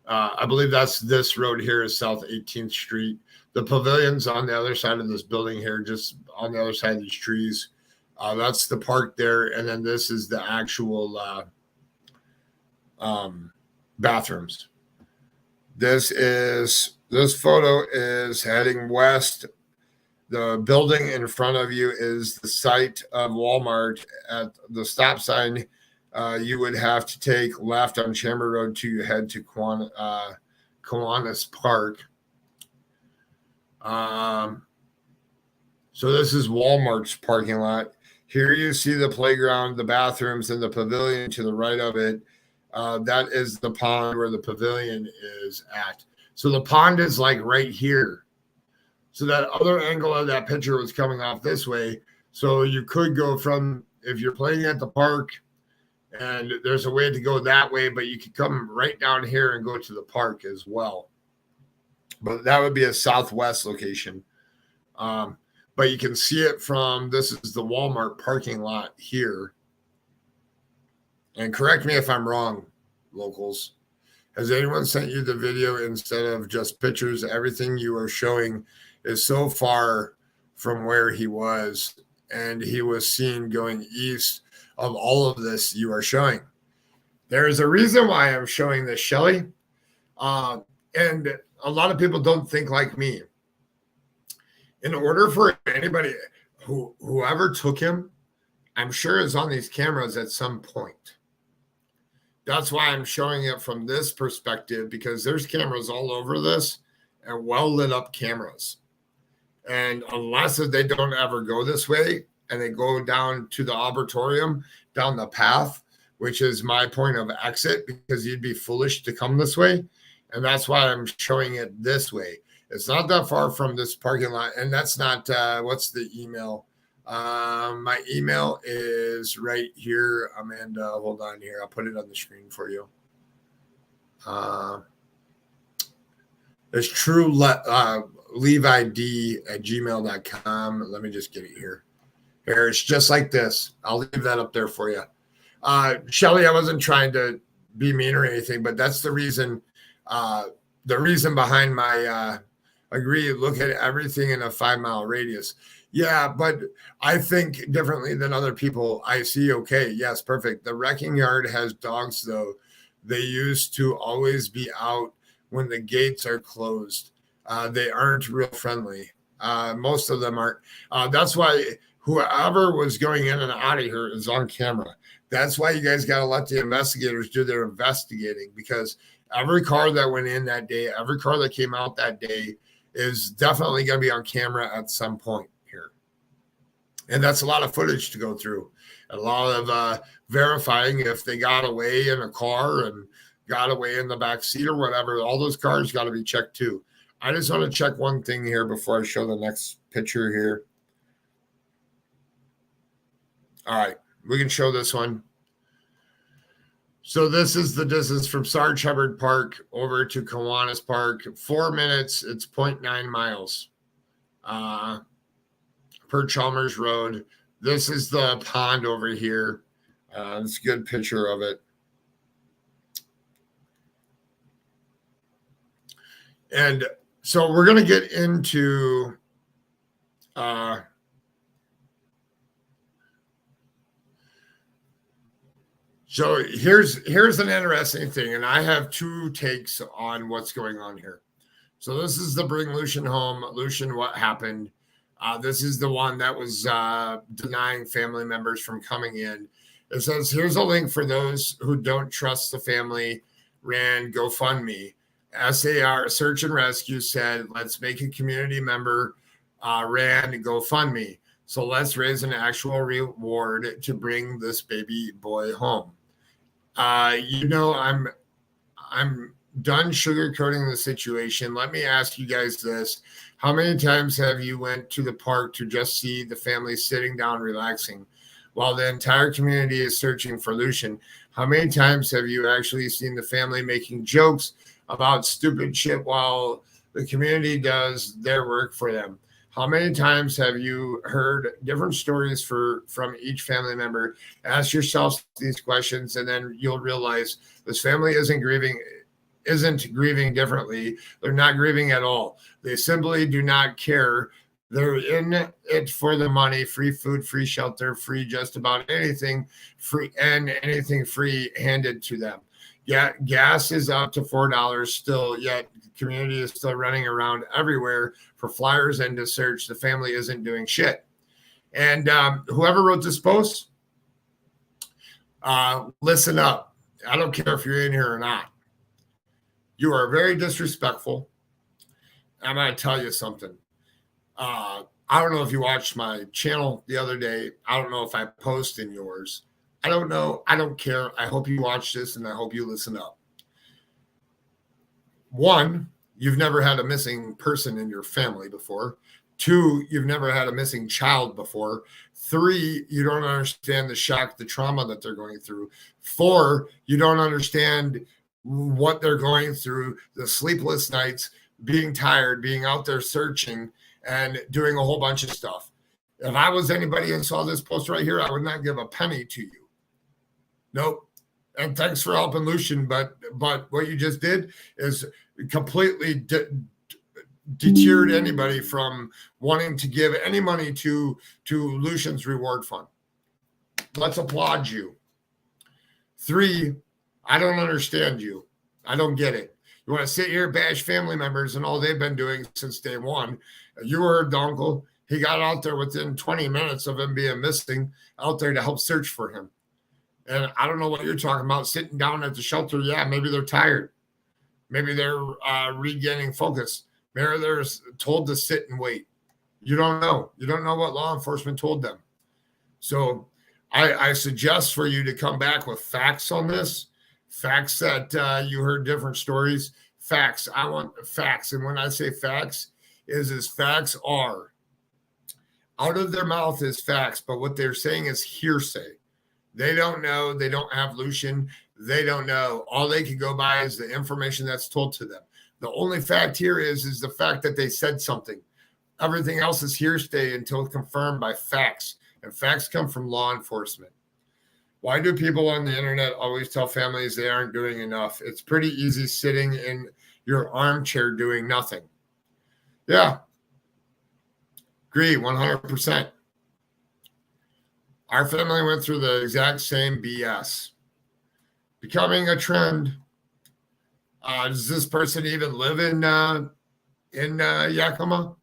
I believe that's this road here is South 18th Street. The pavilion's on the other side of this building here, just on the other side of these trees. That's the park there. And then this is the actual bathrooms. This photo is heading west. The building in front of you is the site of Walmart. At the stop sign, you would have to take left on Chamber Road to head to Kiwanis Park. So this is Walmart's parking lot. Here you see the playground, the bathrooms, and the pavilion to the right of it. That is the pond where the pavilion is at. So the pond is like right here. So that other angle of that picture was coming off this way. So you could go from, if you're playing at the park, and there's a way to go that way, but you could come right down here and go to the park as well. But that would be a southwest location. But you can see it from, this is the Walmart parking lot here. And correct me if I'm wrong, locals. Has anyone sent you the video instead of just pictures? Everything you are showing is so far from where he was, and he was seen going east of all of this you are showing. There is a reason why I'm showing this, Shelly. And a lot of people don't think like me. In order for anybody, whoever took him, I'm sure is on these cameras at some point. That's why I'm showing it from this perspective, because there's cameras all over this and well lit up cameras. And unless they don't ever go this way and they go down to the arboretum, down the path, which is my point of exit, because you'd be foolish to come this way. And that's why I'm showing it this way. It's not that far from this parking lot. And that's not, what's the email? My email is right here. Amanda, hold on here. I'll put it on the screen for you. It's truecrimeid@gmail.com. Let me just get it here. Here, it's just like this. I'll leave that up there for you. Shelly, I wasn't trying to be mean or anything, but that's the reason. The reason behind my agree, look at everything in a 5-mile radius. Yeah, but I think differently than other people. I see, okay, yes, perfect. The wrecking yard has dogs, though. They used to always be out when the gates are closed. They aren't real friendly. Most of them aren't. That's why whoever was going in and out of here is on camera. That's why you guys got to let the investigators do their investigating, because every car that went in that day, every car that came out that day is definitely going to be on camera at some point here. And that's a lot of footage to go through. A lot of verifying if they got away in a car and got away in the back seat or whatever. All those cars got to be checked too. I just want to check one thing here before I show the next picture here. All right, we can show this one. So this is the distance from Sarg Hubbard Park over to Kiwanis Park. 4 minutes, it's 0.9 miles per Chalmers Road. This is the pond over here. It's a good picture of it. And so we're going to get into so here's an interesting thing, and I have two takes on what's going on here. So this is the Bring Lucian Home. Lucian, what happened? This is the one that was denying family members from coming in. It says, here's a link for those who don't trust the family ran GoFundMe. SAR Search and Rescue said, let's make a community member ran GoFundMe. So let's raise an actual reward to bring this baby boy home. You know, I'm done sugarcoating the situation, let me ask you guys this. How many times have you went to the park to just see the family sitting down relaxing while the entire community is searching for Lucian? How many times have you actually seen the family making jokes about stupid shit while the community does their work for them? How many times have you heard different stories from each family member? Ask yourself these questions, and then you'll realize this family isn't grieving differently. They're not grieving at all. They simply do not care. They're in it for the money, free food, free shelter, free just about anything, free and anything free handed to them. Yeah, gas is up to $4 still, yet the community is still running around everywhere for flyers and to search. The family isn't doing shit. And whoever wrote this post, listen up. I don't care if you're in here or not. You are very disrespectful. I'm going to tell you something. I don't know if you watched my channel the other day. I don't know if I post in yours. I don't know. I don't care. I hope you watch this and I hope you listen up. 1, you've never had a missing person in your family before. 2, you've never had a missing child before. 3, you don't understand the shock, the trauma that they're going through. 4, you don't understand what they're going through, the sleepless nights, being tired, being out there searching and doing a whole bunch of stuff. If I was anybody and saw this post right here, I would not give a penny to you. Nope. And thanks for helping Lucian, but what you just did is completely deterred anybody from wanting to give any money to Lucian's reward fund. Let's applaud you. 3, I don't understand you. I don't get it. You want to sit here, bash family members and all they've been doing since day one. You heard the uncle. He got out there within 20 minutes of him being missing, out there to help search for him. And I don't know what you're talking about, sitting down at the shelter. Yeah, maybe they're tired. Maybe they're regaining focus. Maybe they're told to sit and wait. You don't know. You don't know what law enforcement told them. So I suggest for you to come back with facts on this. Facts that you heard different stories. Facts. I want facts. And when I say facts, facts are out of their mouth is facts, but what they're saying is hearsay. They don't know. They don't have Lucian. They don't know. All they can go by is the information that's told to them. The only fact here is the fact that they said something. Everything else is hearsay until confirmed by facts. And facts come from law enforcement. Why do people on the internet always tell families they aren't doing enough? It's pretty easy sitting in your armchair doing nothing. Yeah. Agree, 100%. Our family went through the exact same BS. Becoming a trend. Does this person even live in Yakima?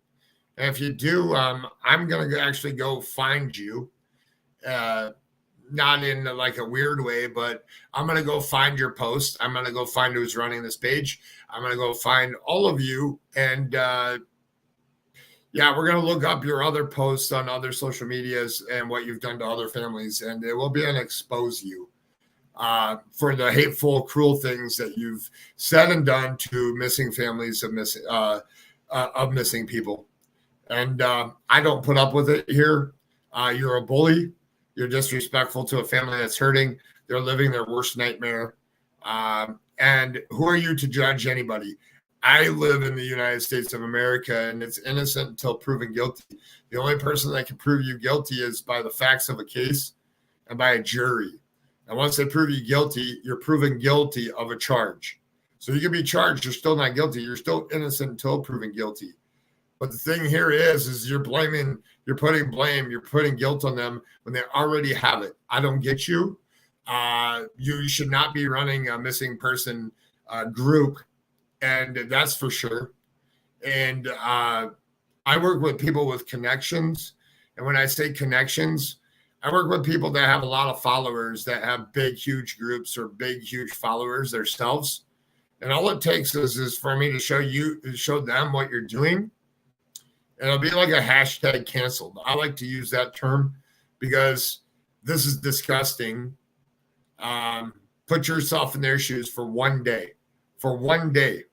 And if you do, I'm going to actually go find you. Not in like a weird way, but I'm going to go find your post. I'm going to go find who's running this page. I'm going to go find all of you. And we're going to look up your other posts on other social medias and what you've done to other families. And it will be an expose you for the hateful, cruel things that you've said and done to missing families of missing people. And I don't put up with it here. You're a bully. You're disrespectful to a family that's hurting. They're living their worst nightmare. And who are you to judge anybody? I live in the United States of America, and it's innocent until proven guilty. The only person that can prove you guilty is by the facts of a case and by a jury. And once they prove you guilty, you're proven guilty of a charge. So you can be charged. You're still not guilty. You're still innocent until proven guilty. But the thing here is you're blaming, you're putting blame, you're putting guilt on them when they already have it. I don't get you. You should not be running a missing person group, and that's for sure. And I work with people with connections. And when I say connections, I work with people that have a lot of followers, that have big, huge groups or big, huge followers themselves. And all it takes is for me to show them what you're doing. And it'll be like a hashtag canceled. I like to use that term because this is disgusting. Put yourself in their shoes for one day. for one day.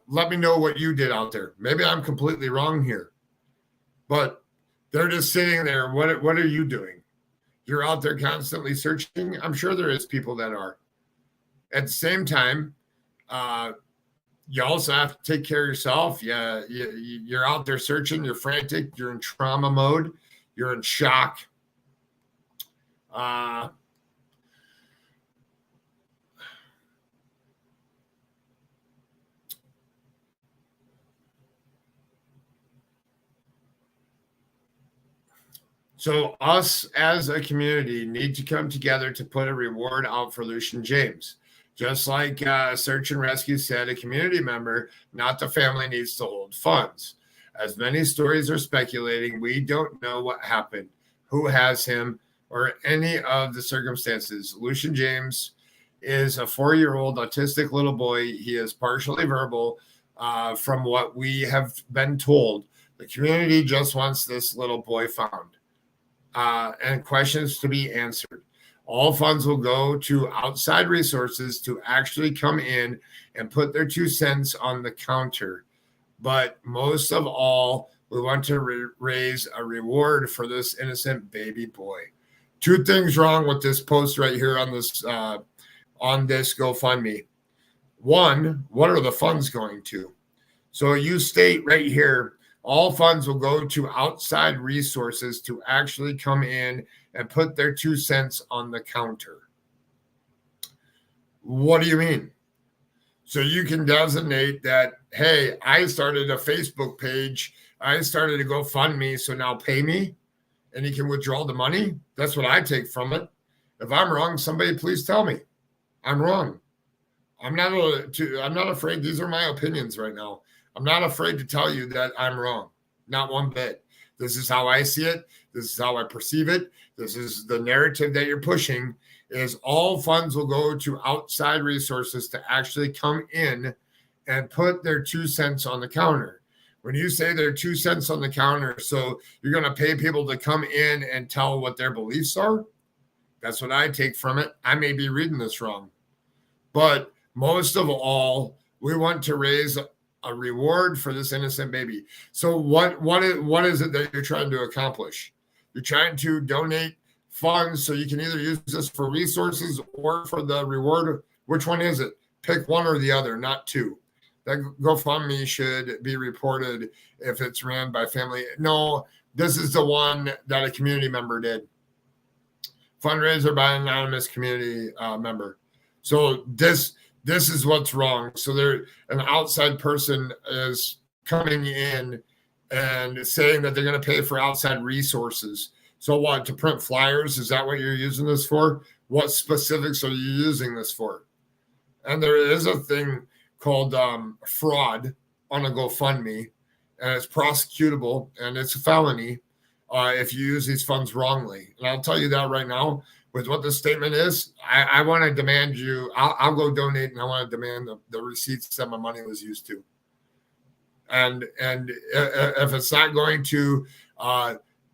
Let me know what you did out there. Maybe I'm completely wrong here, but they're just sitting there. What are you doing? You're out there constantly searching. I'm sure there is people that are. At the same time, you also have to take care of yourself. Yeah, you're out there searching. You're frantic. You're in trauma mode. You're in shock. So us as a community need to come together to put a reward out for Lucian James. Just like Search and Rescue said, a community member, not the family, needs to hold funds. As many stories are speculating, we don't know what happened, who has him, or any of the circumstances. Lucian James is a 4-year-old autistic little boy. He is partially verbal. From what we have been told, the community just wants this little boy found. And questions to be answered. All funds will go to outside resources to actually come in and put their 2 cents on the counter. But most of all, we want to raise a reward for this innocent baby boy. 2 things wrong with this post right here on this GoFundMe. 1, what are the funds going to? So you state right here, all funds will go to outside resources to actually come in and put their 2 cents on the counter. What do you mean? So you can designate that, hey, I started a Facebook page. I started a GoFundMe, so now pay me. And you can withdraw the money. That's what I take from it. If I'm wrong, somebody please tell me. I'm wrong. I'm not afraid. These are my opinions right now. I'm not afraid to tell you that I'm wrong. Not one bit. This is how I see it. This is how I perceive it. This is the narrative that you're pushing, is all funds will go to outside resources to actually come in and put their 2 cents on the counter. When you say their 2 cents on the counter, so you're going to pay people to come in and tell what their beliefs are? That's what I take from it. I may be reading this wrong. But most of all, we want to raise a reward for this innocent baby. So what is it that you're trying to accomplish? You're trying to donate funds so you can either use this for resources or for the reward. Which one is it? Pick one or the other, not 2. That GoFundMe should be reported if it's ran by family. No, this is the one that a community member did. Fundraiser by an anonymous community member. So this is what's wrong. So an outside person is coming in and saying that they're going to pay for outside resources. So what, to print flyers? Is that what you're using this for? What specifics are you using this for? And there is a thing called fraud on a GoFundMe, and it's prosecutable, and it's a felony if you use these funds wrongly. And I'll tell you that right now. With what the statement is, I want to demand you. I'll go donate, and I want to demand the receipts that my money was used to. And if it's not going to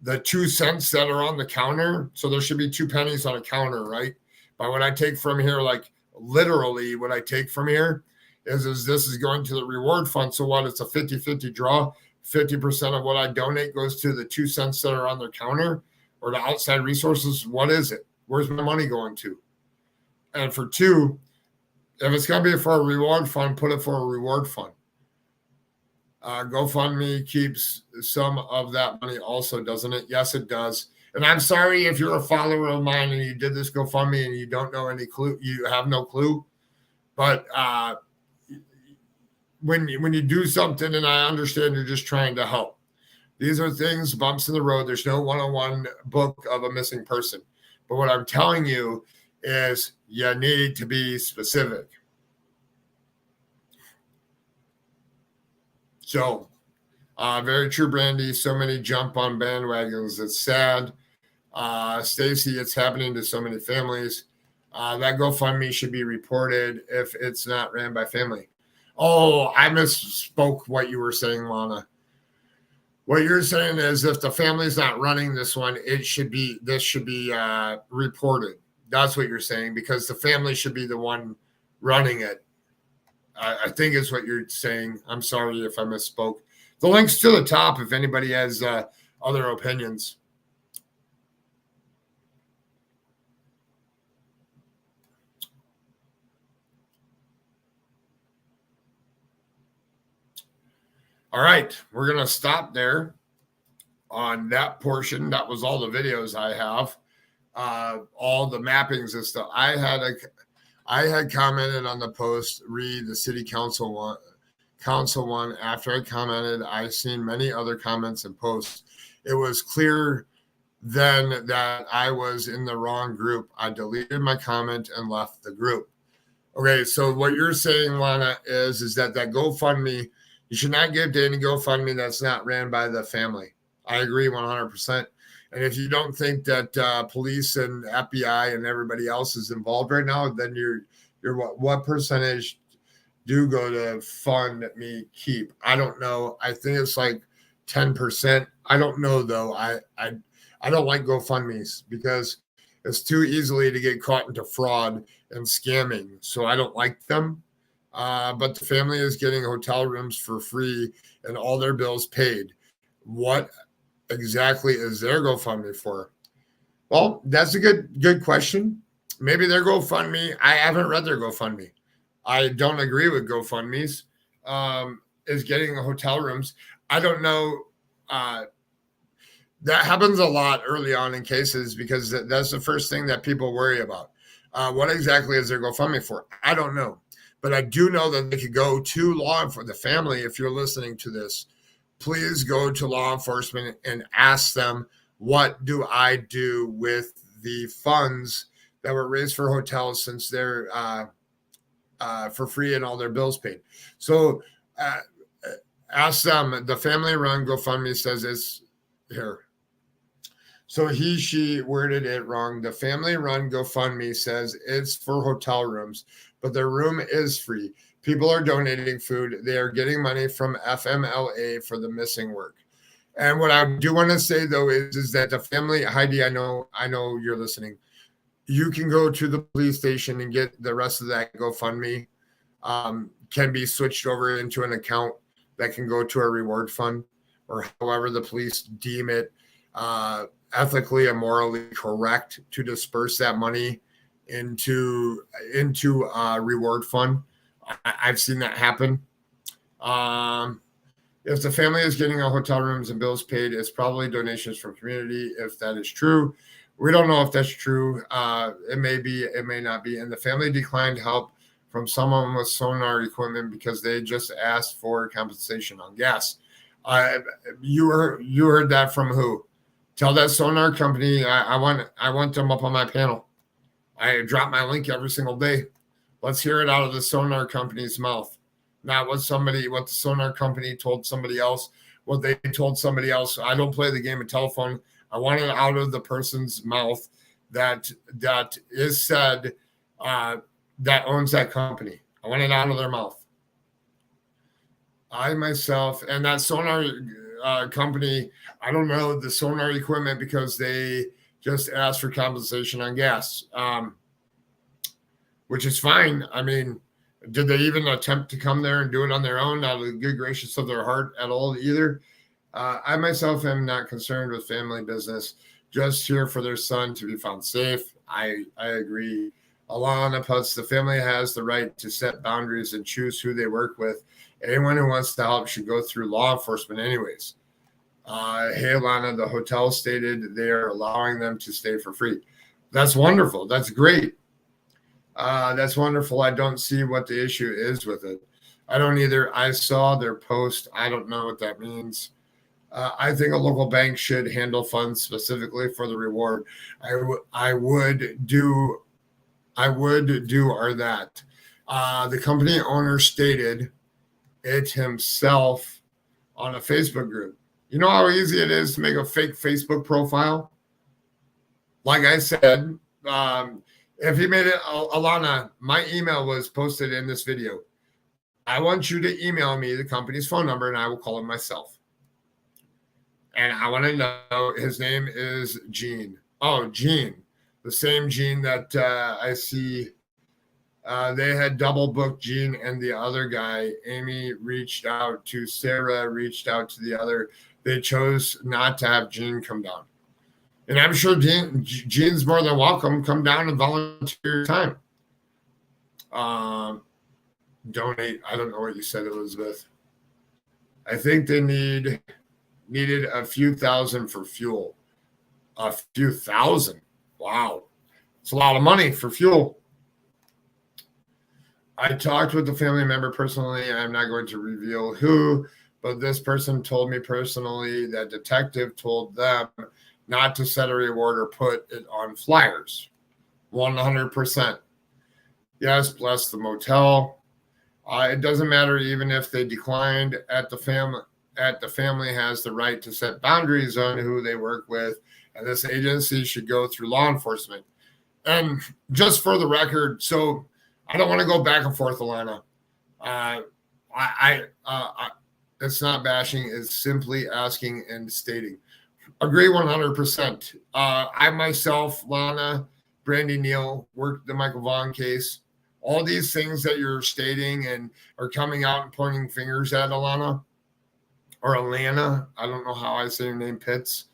the 2 cents that are on the counter, so there should be 2 pennies on a counter, right? But what I take from here, like literally, what I take from here is this is going to the reward fund. So what? It's a 50-50 draw. 50% of what I donate goes to the 2 cents that are on their counter or the outside resources. What is it? Where's my money going to? And for 2, if it's going to be for a reward fund, put it for a reward fund. GoFundMe keeps some of that money also, doesn't it? Yes, it does. And I'm sorry if you're a follower of mine and you did this GoFundMe and you don't know any clue, you have no clue. But when you do something, and I understand you're just trying to help. These are things, bumps in the road. There's no one-on-one book of a missing person. But what I'm telling you is you need to be specific. So, very true, Brandy. So many jump on bandwagons. It's sad. Stacy, it's happening to so many families. That GoFundMe should be reported if it's not ran by family. Oh, I misspoke what you were saying, Lana. What you're saying is if the family's not running this one, this should be reported. That's what you're saying, because the family should be the one running it. I think is what you're saying. I'm sorry if I misspoke. The link's to the top if anybody has other opinions. All right, we're going to stop there on that portion. That was all the videos I have, all the mappings and stuff. I had commented on the post, read the city council one. After I commented, I seen many other comments and posts. It was clear then that I was in the wrong group. I deleted my comment and left the group. Okay, so what you're saying, Lana, is that GoFundMe, you should not give to any GoFundMe that's not ran by the family. I agree 100%. And if you don't think that police and FBI and everybody else is involved right now, then you're what percentage do go to fund me keep? I don't know. I think it's like 10%. I don't know though. I don't like GoFundMes because it's too easily to get caught into fraud and scamming. So I don't like them. But the family is getting hotel rooms for free and all their bills paid. What exactly is their GoFundMe for? Well, that's a good question. Maybe their GoFundMe, I haven't read their GoFundMe. I don't agree with GoFundMes, is getting hotel rooms. I don't know. That happens a lot early on in cases because that's the first thing that people worry about. What exactly is their GoFundMe for? I don't know. But I do know that they could go to law enforcement, the family, if you're listening to this, please go to law enforcement and ask them, what do I do with the funds that were raised for hotels since they're for free and all their bills paid? So ask them. The family run GoFundMe says it's here. So she worded it wrong. The family run GoFundMe says it's for hotel rooms, but their room is free. People are donating food. They are getting money from FMLA for the missing work. And what I do want to say though is that the family, Heidi, I know you're listening. You can go to the police station and get the rest of that GoFundMe. Can be switched over into an account that can go to a reward fund, or however the police deem it ethically and morally correct to disperse that money into a reward fund. I've seen that happen. If the family is getting a hotel rooms and bills paid, it's probably donations from community. If that is true, we don't know if that's true. It may be, it may not be. And the family declined help from someone with sonar equipment because they just asked for compensation on gas. You heard that from who? Tell that sonar company I want them up on my panel. I drop my link every single day. Let's hear it out of the sonar company's mouth. Not what the sonar company told somebody else, what they told somebody else. I don't play the game of telephone. I want it out of the person's mouth that is said that owns that company. I want it out of their mouth. I myself and that sonar company, I don't know the sonar equipment because they just asked for compensation on gas, which is fine. I mean, did they even attempt to come there and do it on their own out of the good gracious of their heart at all either? I myself am not concerned with family business, just here for their son to be found safe. I agree. Alana puts, the family has the right to set boundaries and choose who they work with. Anyone who wants to help should go through law enforcement anyways. Hey, Alana, the hotel stated they are allowing them to stay for free. That's wonderful. That's great. That's wonderful. I don't see what the issue is with it. I don't either. I saw their post. I don't know what that means. I think a local bank should handle funds specifically for the reward. I would do that. The company owner stated it himself on a Facebook group. You know how easy it is to make a fake Facebook profile? Like I said, if he made it, Alana, my email was posted in this video. I want you to email me the company's phone number and I will call him myself. And I want to know, his name is Gene. Oh, Gene. The same Gene that I see They had double booked Gene and the other guy. Amy reached out to Sarah, reached out to the other. They chose not to have Gene come down. And I'm sure Gene's more than welcome. Come down and volunteer your time. Donate. I don't know what you said, Elizabeth. I think they needed a few thousand for fuel. A few thousand. Wow. It's a lot of money for fuel. I talked with the family member personally. I'm not going to reveal who, but this person told me personally that detective told them not to set a reward or put it on flyers. 100%. Yes, bless the motel. It doesn't matter even if they declined. The family has the right to set boundaries on who they work with, and this agency should go through law enforcement. And just for the record, so I don't want to go back and forth, Alana. It's not bashing. It's simply asking and stating. Agree 100%. I myself, Lana, Brandy Neal, worked the Michael Vaughn case. All these things that you're stating and are coming out and pointing fingers at Alana or Alana. I don't know how I say your name, Pitts.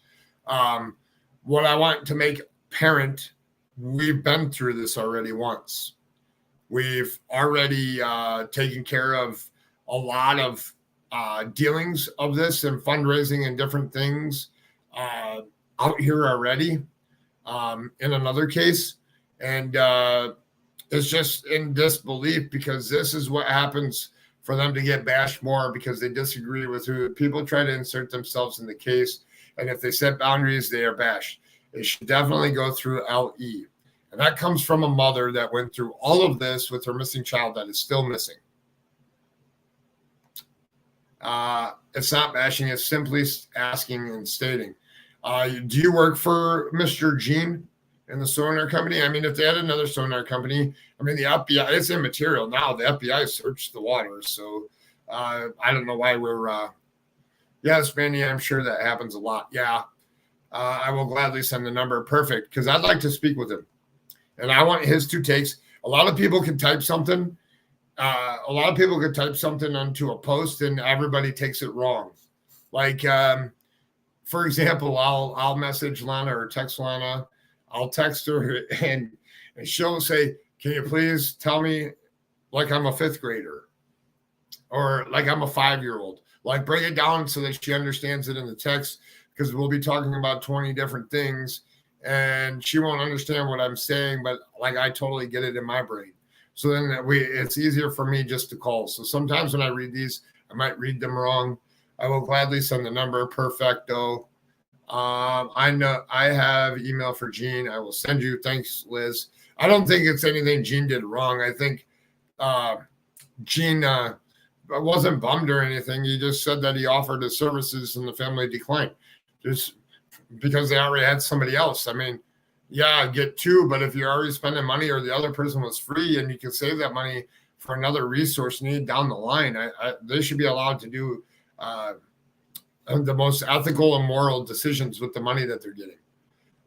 What I want to make apparent, we've been through this already once. We've already taken care of a lot of dealings of this and fundraising and different things out here already in another case. And it's just in disbelief because this is what happens for them to get bashed more because they disagree with who people try to insert themselves in the case. And if they set boundaries, they are bashed. It should definitely go through LE. And that comes from a mother that went through all of this with her missing child that is still missing. It's not bashing. It's simply asking and stating. Do you work for Mr. Gene in the sonar company? I mean, if they had another sonar company, I mean, the FBI, it's immaterial now. The FBI searched the water. So I don't know why we're, yes, Manny, I'm sure that happens a lot. Yeah. I will gladly send the number. Perfect. Because I'd like to speak with him. And I want his two takes. A lot of people can type something. Onto a post and everybody takes it wrong. Like, for example, I'll message Lana or text Lana. I'll text her and she'll say, can you please tell me like I'm a fifth grader or like I'm a 5-year-old? Like break it down so that she understands it in the text because we'll be talking about 20 different things. And she won't understand what I'm saying, but like I totally get it in my brain. So then it's easier for me just to call. So sometimes when I read these, I might read them wrong. I will gladly send the number. Perfecto. I know I have email for Gene. I will send you. Thanks, Liz. I don't think it's anything Gene did wrong. I think Gene wasn't bummed or anything. He just said that he offered his services and the family declined. Just because they already had somebody else. I mean, yeah, get two, but if you're already spending money or the other person was free and you can save that money for another resource need down the line, they should be allowed to do the most ethical and moral decisions with the money that they're getting.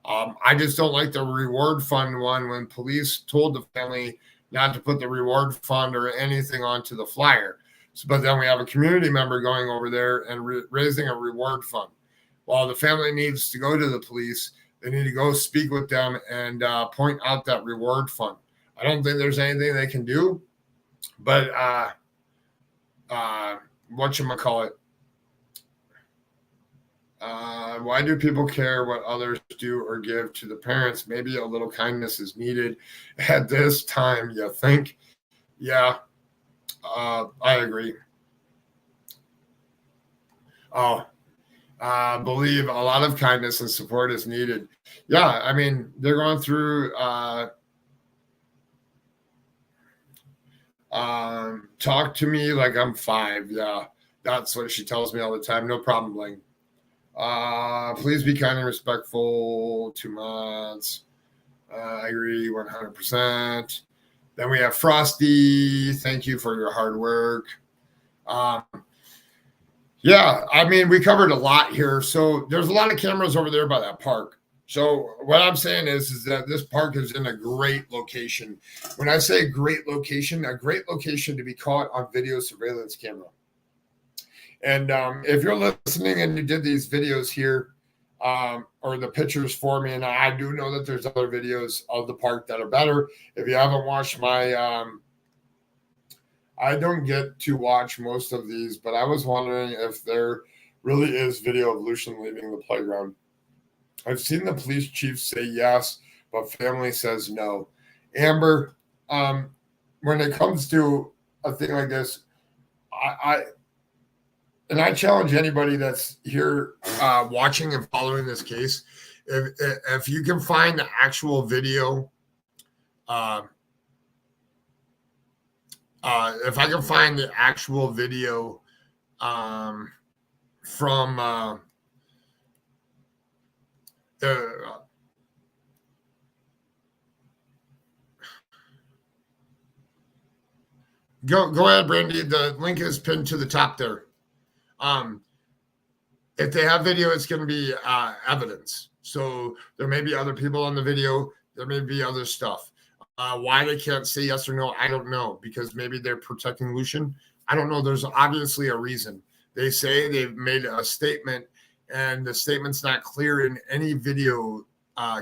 I just don't like the reward fund one when police told the family not to put the reward fund or anything onto the flyer. So, but then we have a community member going over there and raising a reward fund. While the family needs to go to the police, they need to go speak with them and point out that reward fund. I don't think there's anything they can do, but whatchamacallit? Why do people care what others do or give to the parents? Maybe a little kindness is needed at this time, you think? Yeah, I agree. Believe a lot of kindness and support is needed. Yeah, I mean, they're going through talk to me like I'm 5. Yeah, that's what she tells me all the time. No problem, Blaine. Please be kind and respectful. 2 months. I agree 100%. Then we have Frosty. Thank you for your hard work. Yeah, I mean, we covered a lot here. So there's a lot of cameras over there by that park. So what I'm saying is that this park is in a great location. When I say great location, a great location to be caught on video surveillance camera. And if you're listening and you did these videos here, or the pictures for me, and I do know that there's other videos of the park that are better. If you haven't watched my, I don't get to watch most of these, but I was wondering if there really is video of Lucian leaving the playground. I've seen the police chief say yes, but family says no. Amber, when it comes to a thing like this, I challenge anybody that's here watching and following this case, if you can find the actual video, if I can find the actual video from the go ahead, Brandy. The link is pinned to the top there. If they have video, it's going to be evidence. So there may be other people on the video. There may be other stuff. Why they can't say yes or no, I don't know, because maybe they're protecting Lucian. I don't know. There's obviously a reason. They say they've made a statement, and the statement's not clear in any video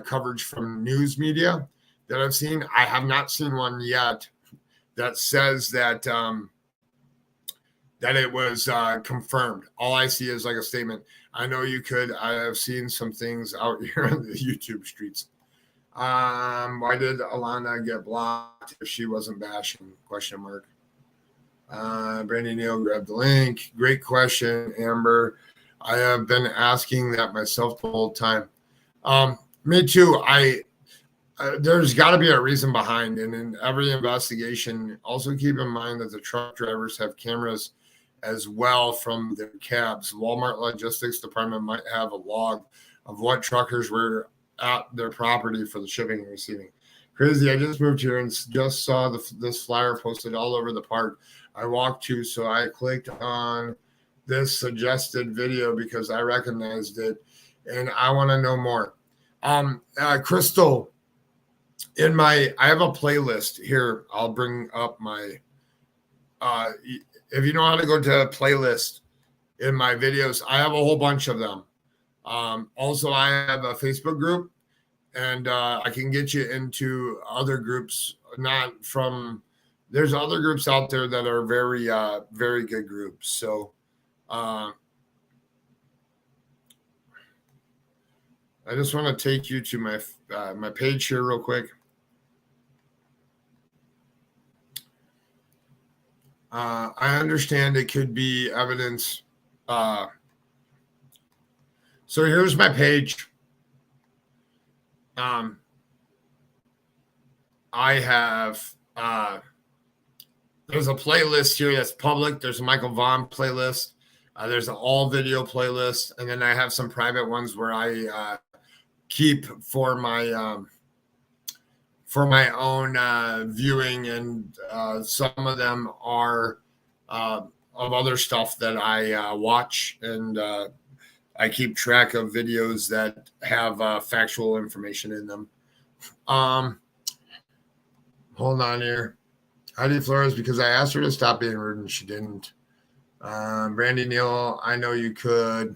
coverage from news media that I've seen. I have not seen one yet that says that that it was confirmed. All I see is like a statement. I know you could. I have seen some things out here on the YouTube streets. Why did Alana get blocked if she wasn't bashing? Question mark. Brandy Neal grabbed the link. Great question, Amber. I have been asking that myself the whole time. Me too. There's got to be a reason behind, and in every investigation, also keep in mind that the truck drivers have cameras as well from their cabs. Walmart Logistics Department might have a log of what truckers were at their property for the shipping and receiving. Crazy. I just moved here and just saw this flyer posted all over the park I walked to, so I clicked on this suggested video because I recognized it and I want to know more. Crystal, I have a playlist here. I'll bring up my if you know how to go to a playlist in my videos, I have a whole bunch of them. Also, I have a Facebook group, and I can get you into other groups. There's other groups out there that are very, very good groups. So I just want to take you to my page here real quick. I understand it could be evidence. So here's my page. I have there's a playlist here that's public. There's a Michael Vaughn playlist. There's an all video playlist, and then I have some private ones where I keep for my own viewing, and some of them are of other stuff that I watch, and I keep track of videos that have factual information in them. Hold on here. Heidi Flores, because I asked her to stop being rude and she didn't. Brandy Neal, I know you could.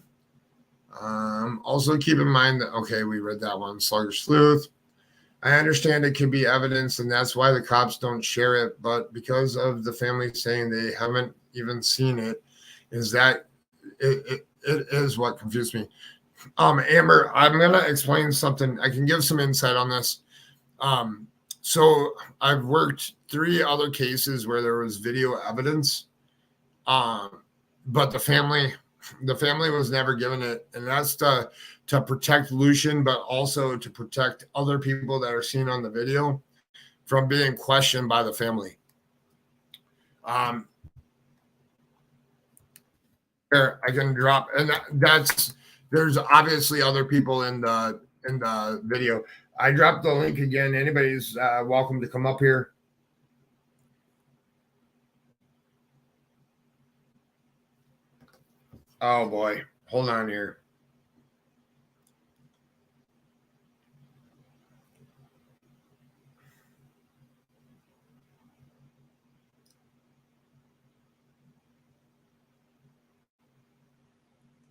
Also keep in mind that, okay, we read that one. Sluggish Sleuth. I understand it could be evidence, and that's why the cops don't share it. But because of the family saying they haven't even seen it, is that it is what confused me. Amber, I'm going to explain something. I can give some insight on this. So I've worked 3 other cases where there was video evidence, but the family was never given it, and that's to protect Lucian, but also to protect other people that are seen on the video from being questioned by the family. Here I can drop, and there's obviously other people in the video. I dropped the link again. Anybody's welcome to come up here. Oh boy, hold on here.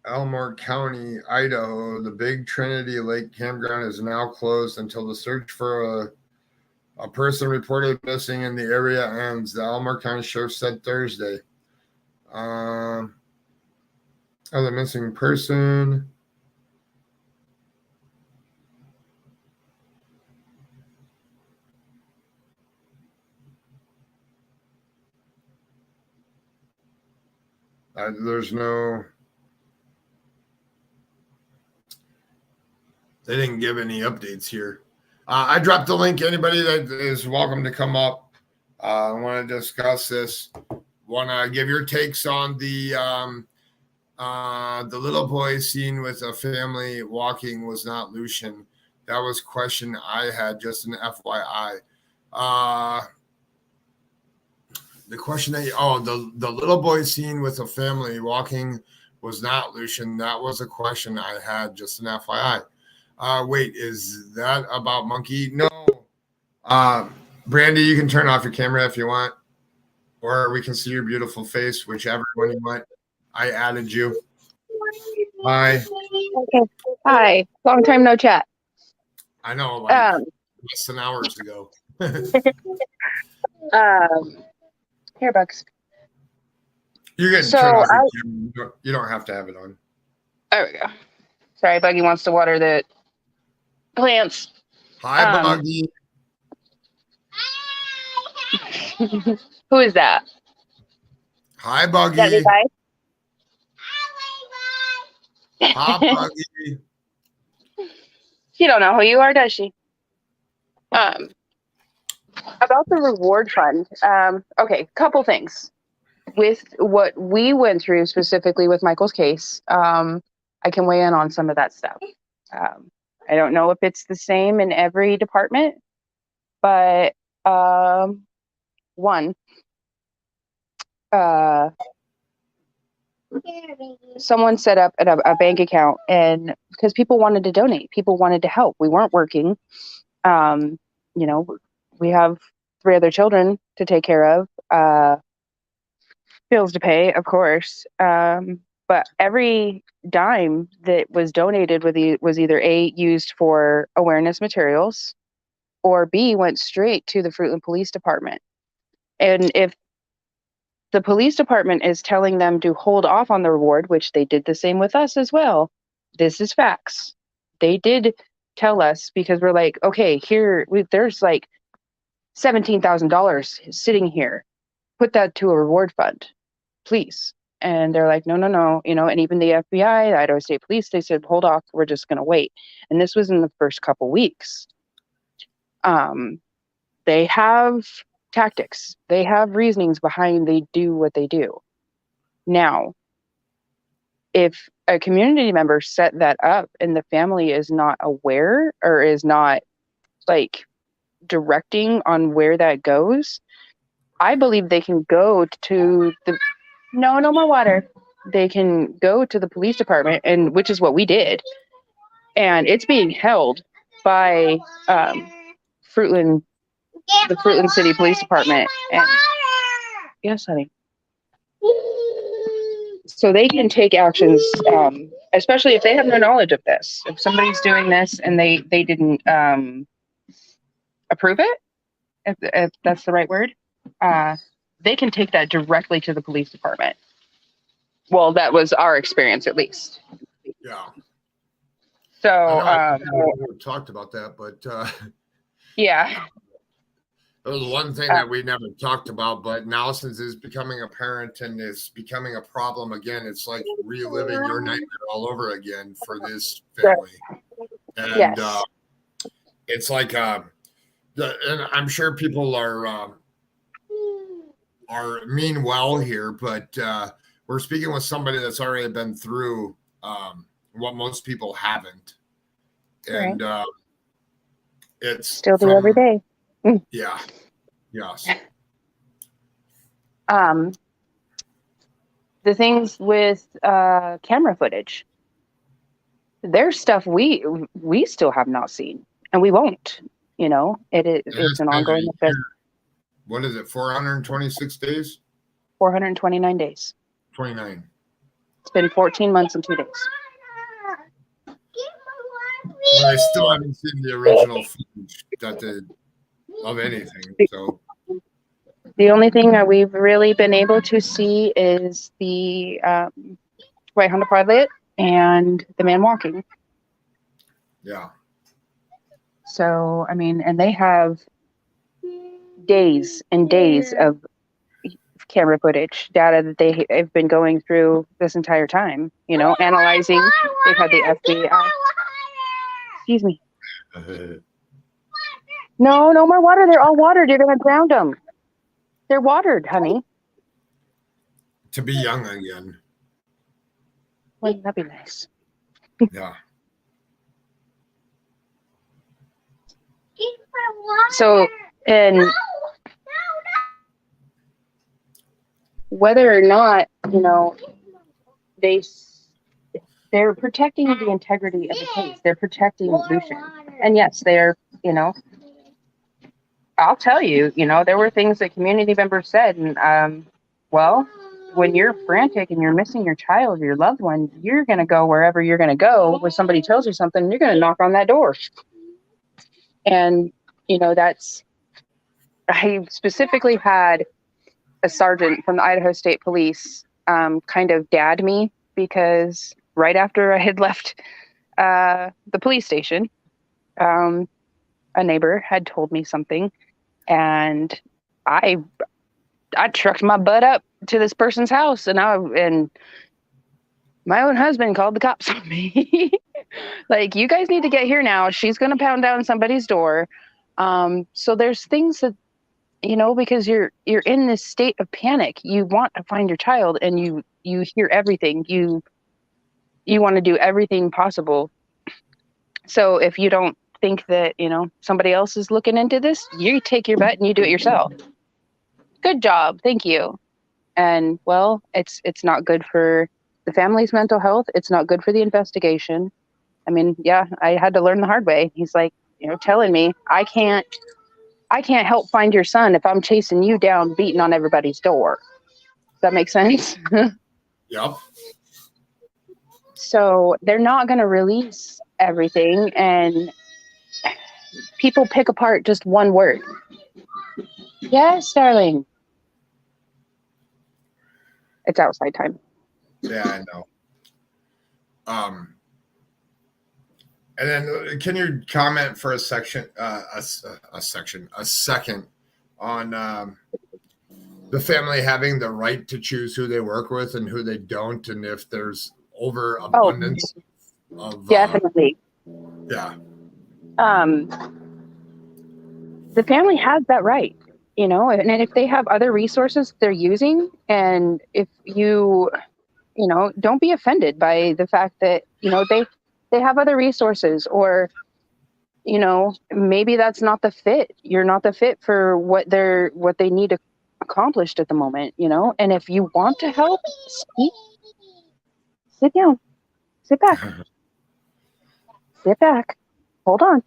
Elmore County, Idaho. The Big Trinity Lake Campground is now closed until the search for a person reported missing in the area ends. The Elmore County Sheriff said Thursday. Other missing person. There's no. They didn't give any updates here. I dropped the link. Anybody that is welcome to come up. I want to discuss this. Want to give your takes on the little boy seen with a family walking was not Lucian. That was a question I had, just an FYI. The question that the little boy seen with a family walking was not Lucian. That was a question I had, just an FYI. Wait, is that about Monkey? No. Brandy, you can turn off your camera if you want, or we can see your beautiful face, whichever one you want. I added you. Hi. Okay. Hi. Long time no chat. I know, like less than hours ago. Here, Bugs. You can turn off your camera. You don't have to have it on. There we go. Sorry, Buggy wants to water the plants. Hi, Buggy. Who is that? Hi, Buggy. Is that Levi? Hi, Buggy. She don't know who you are, does she? About the reward fund. Okay, couple things. With what we went through specifically with Michael's case, I can weigh in on some of that stuff. I don't know if it's the same in every department, but someone set up a bank account, and because people wanted to donate, people wanted to help. We weren't working. We have 3 other children to take care of, bills to pay, of course. But every dime that was donated was either A, used for awareness materials, or B, went straight to the Fruitland Police Department. And if the police department is telling them to hold off on the reward, which they did the same with us as well, this is facts. They did tell us, because we're like, okay, there's like $17,000 sitting here. Put that to a reward fund, please. And they're like, no. And even the FBI, the Idaho State Police, they said, hold off, we're just going to wait. And this was in the first couple weeks. They have tactics. They have reasonings behind they do what they do. Now, if a community member set that up and the family is not aware or is not like directing on where that goes, I believe they can go to the no more water. They can go to the police department, and which is what we did. And it's being held by the Fruitland City Police Department. And yes, honey. So they can take actions, especially if they have no knowledge of this. If somebody's doing this and they didn't approve it, if that's the right word, they can take that directly to the police department. Well, that was our experience, at least. Yeah. So we talked about that, but yeah. It was one thing that we never talked about, but now since it's becoming apparent and it's becoming a problem again, it's like reliving your nightmare all over again for this family. And yes. It's like, and I'm sure people are mean well here, but we're speaking with somebody that's already been through what most people haven't. And it's still do every day. Yeah. Yes. The things with camera footage, there's stuff we still have not seen, and we won't. It's an ongoing effect. What is it? 426 days? 429 days. 29. It's been 14 months and 2 days. Well, I still haven't seen the original footage of anything. So the only thing that we've really been able to see is the white Honda Pilot and the man walking. Yeah. So, I mean, and they have days and days of camera footage data that they have been going through this entire time, analyzing. They've had the FBI. Excuse me. No more water. They're all watered. You're going to drown them. They're watered, honey. To be young again. Wouldn't that be nice? Yeah. So, and whether or not, they're protecting the integrity of the case. They're protecting Lucian. And yes, they're, I'll tell you, there were things that community members said. And, well, when you're frantic and you're missing your child, your loved one, you're going to go wherever you're going to go. When somebody tells you something, you're going to knock on that door. And, I specifically had a sergeant from the Idaho State Police kind of dad me, because right after I had left the police station, a neighbor had told me something, and I trucked my butt up to this person's house, and my own husband called the cops on me. Like, you guys need to get here now. She's going to pound down somebody's door. So there's things that, because you're in this state of panic. You want to find your child, and you hear everything. You want to do everything possible. So if you don't think that, somebody else is looking into this, you take your butt and you do it yourself. Good job. Thank you. And, well, it's not good for the family's mental health. It's not good for the investigation. I mean, yeah, I had to learn the hard way. He's like, telling me I can't help find your son if I'm chasing you down, beating on everybody's door. Does that make sense? Yep. So they're not going to release everything, and people pick apart just one word. Yes, darling. It's outside time. Yeah, I know. And then can you comment for a second on the family having the right to choose who they work with and who they don't, and if there's overabundance of definitely. Yeah. The family has that right, and if they have other resources they're using, and if you don't be offended by the fact that, they have other resources, or, maybe that's not the fit. You're not the fit for what they need accomplished at the moment, and if you want to help, sit down, sit back, hold on.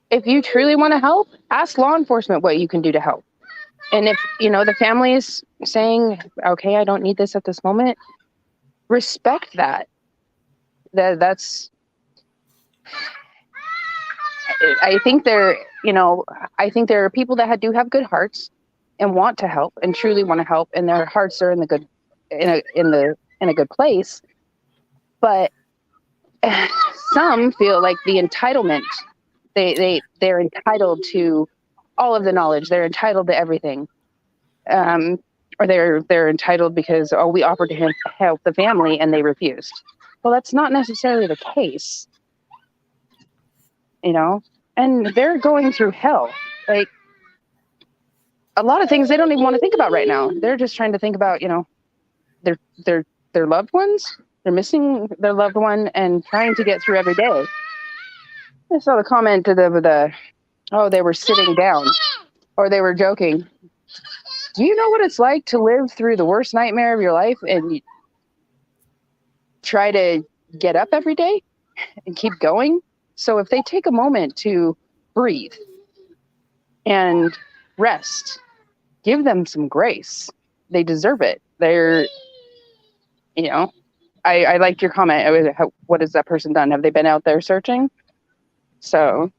If you truly want to help, ask law enforcement what you can do to help. And if, the family is saying, okay, I don't need this at this moment, respect that. That's, I think there are people that do have good hearts and want to help and truly want to help, and their hearts are in a good place. But some feel like the entitlement, they're entitled to all of the knowledge. They're entitled to everything. Or they're entitled because, we offered to help the family and they refused. Well, that's not necessarily the case, and they're going through hell. Like, a lot of things they don't even want to think about right now. They're just trying to think about, their loved ones. They're missing their loved one and trying to get through every day. I saw the comment to they were sitting down, or they were joking. Do you know what it's like to live through the worst nightmare of your life and you try to get up every day and keep going? So if they take a moment to breathe and rest give them some grace. They deserve it. They're, you know, I liked your comment. It was, what has that person done? Have they been out there searching? So,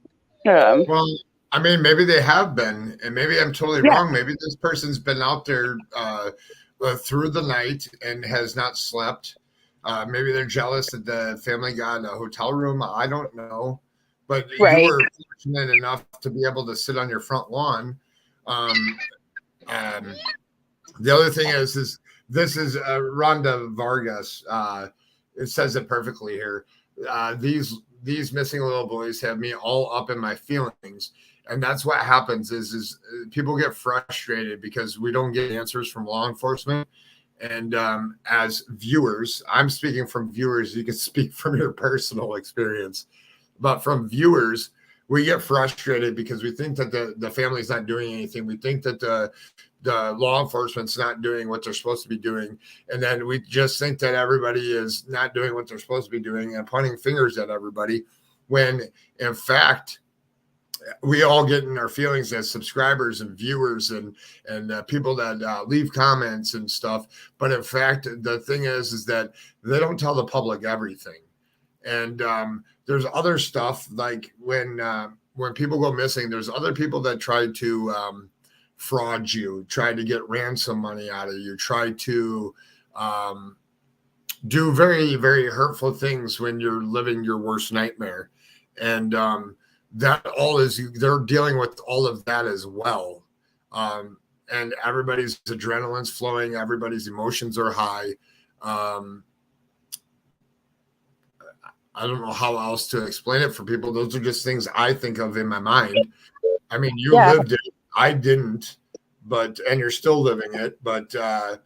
Well, I mean, maybe they have been, and maybe I'm totally yeah, wrong. Maybe this person's been out there through the night and has not slept. Maybe they're jealous that the family got a hotel room. I don't know. But you right. were fortunate enough to be able to sit on your front lawn. The other thing is this is Rhonda Vargas. It says it perfectly here. These missing little boys have me all up in my feelings, and that's what happens. Is people get frustrated because we don't get answers from law enforcement. And as viewers, I'm speaking from viewers. You can speak from your personal experience, but from viewers, we get frustrated because we think that the family's not doing anything. We think that the law enforcement's not doing what they're supposed to be doing. And then we just think that everybody is not doing what they're supposed to be doing and pointing fingers at everybody, when in fact, we all get in our feelings as subscribers and viewers and people that leave comments and stuff. But in fact, the thing is that they don't tell the public everything. And there's other stuff, like when people go missing, there's other people that try to fraud you, try to get ransom money out of you, try to do very, very hurtful things when you're living your worst nightmare. And that all is, they're dealing with all of that as well. And everybody's adrenaline's flowing, everybody's emotions are high. I don't know how else to explain it for people. Those are just things I think of in my mind. I mean, you lived it. I didn't, and you're still living it. But I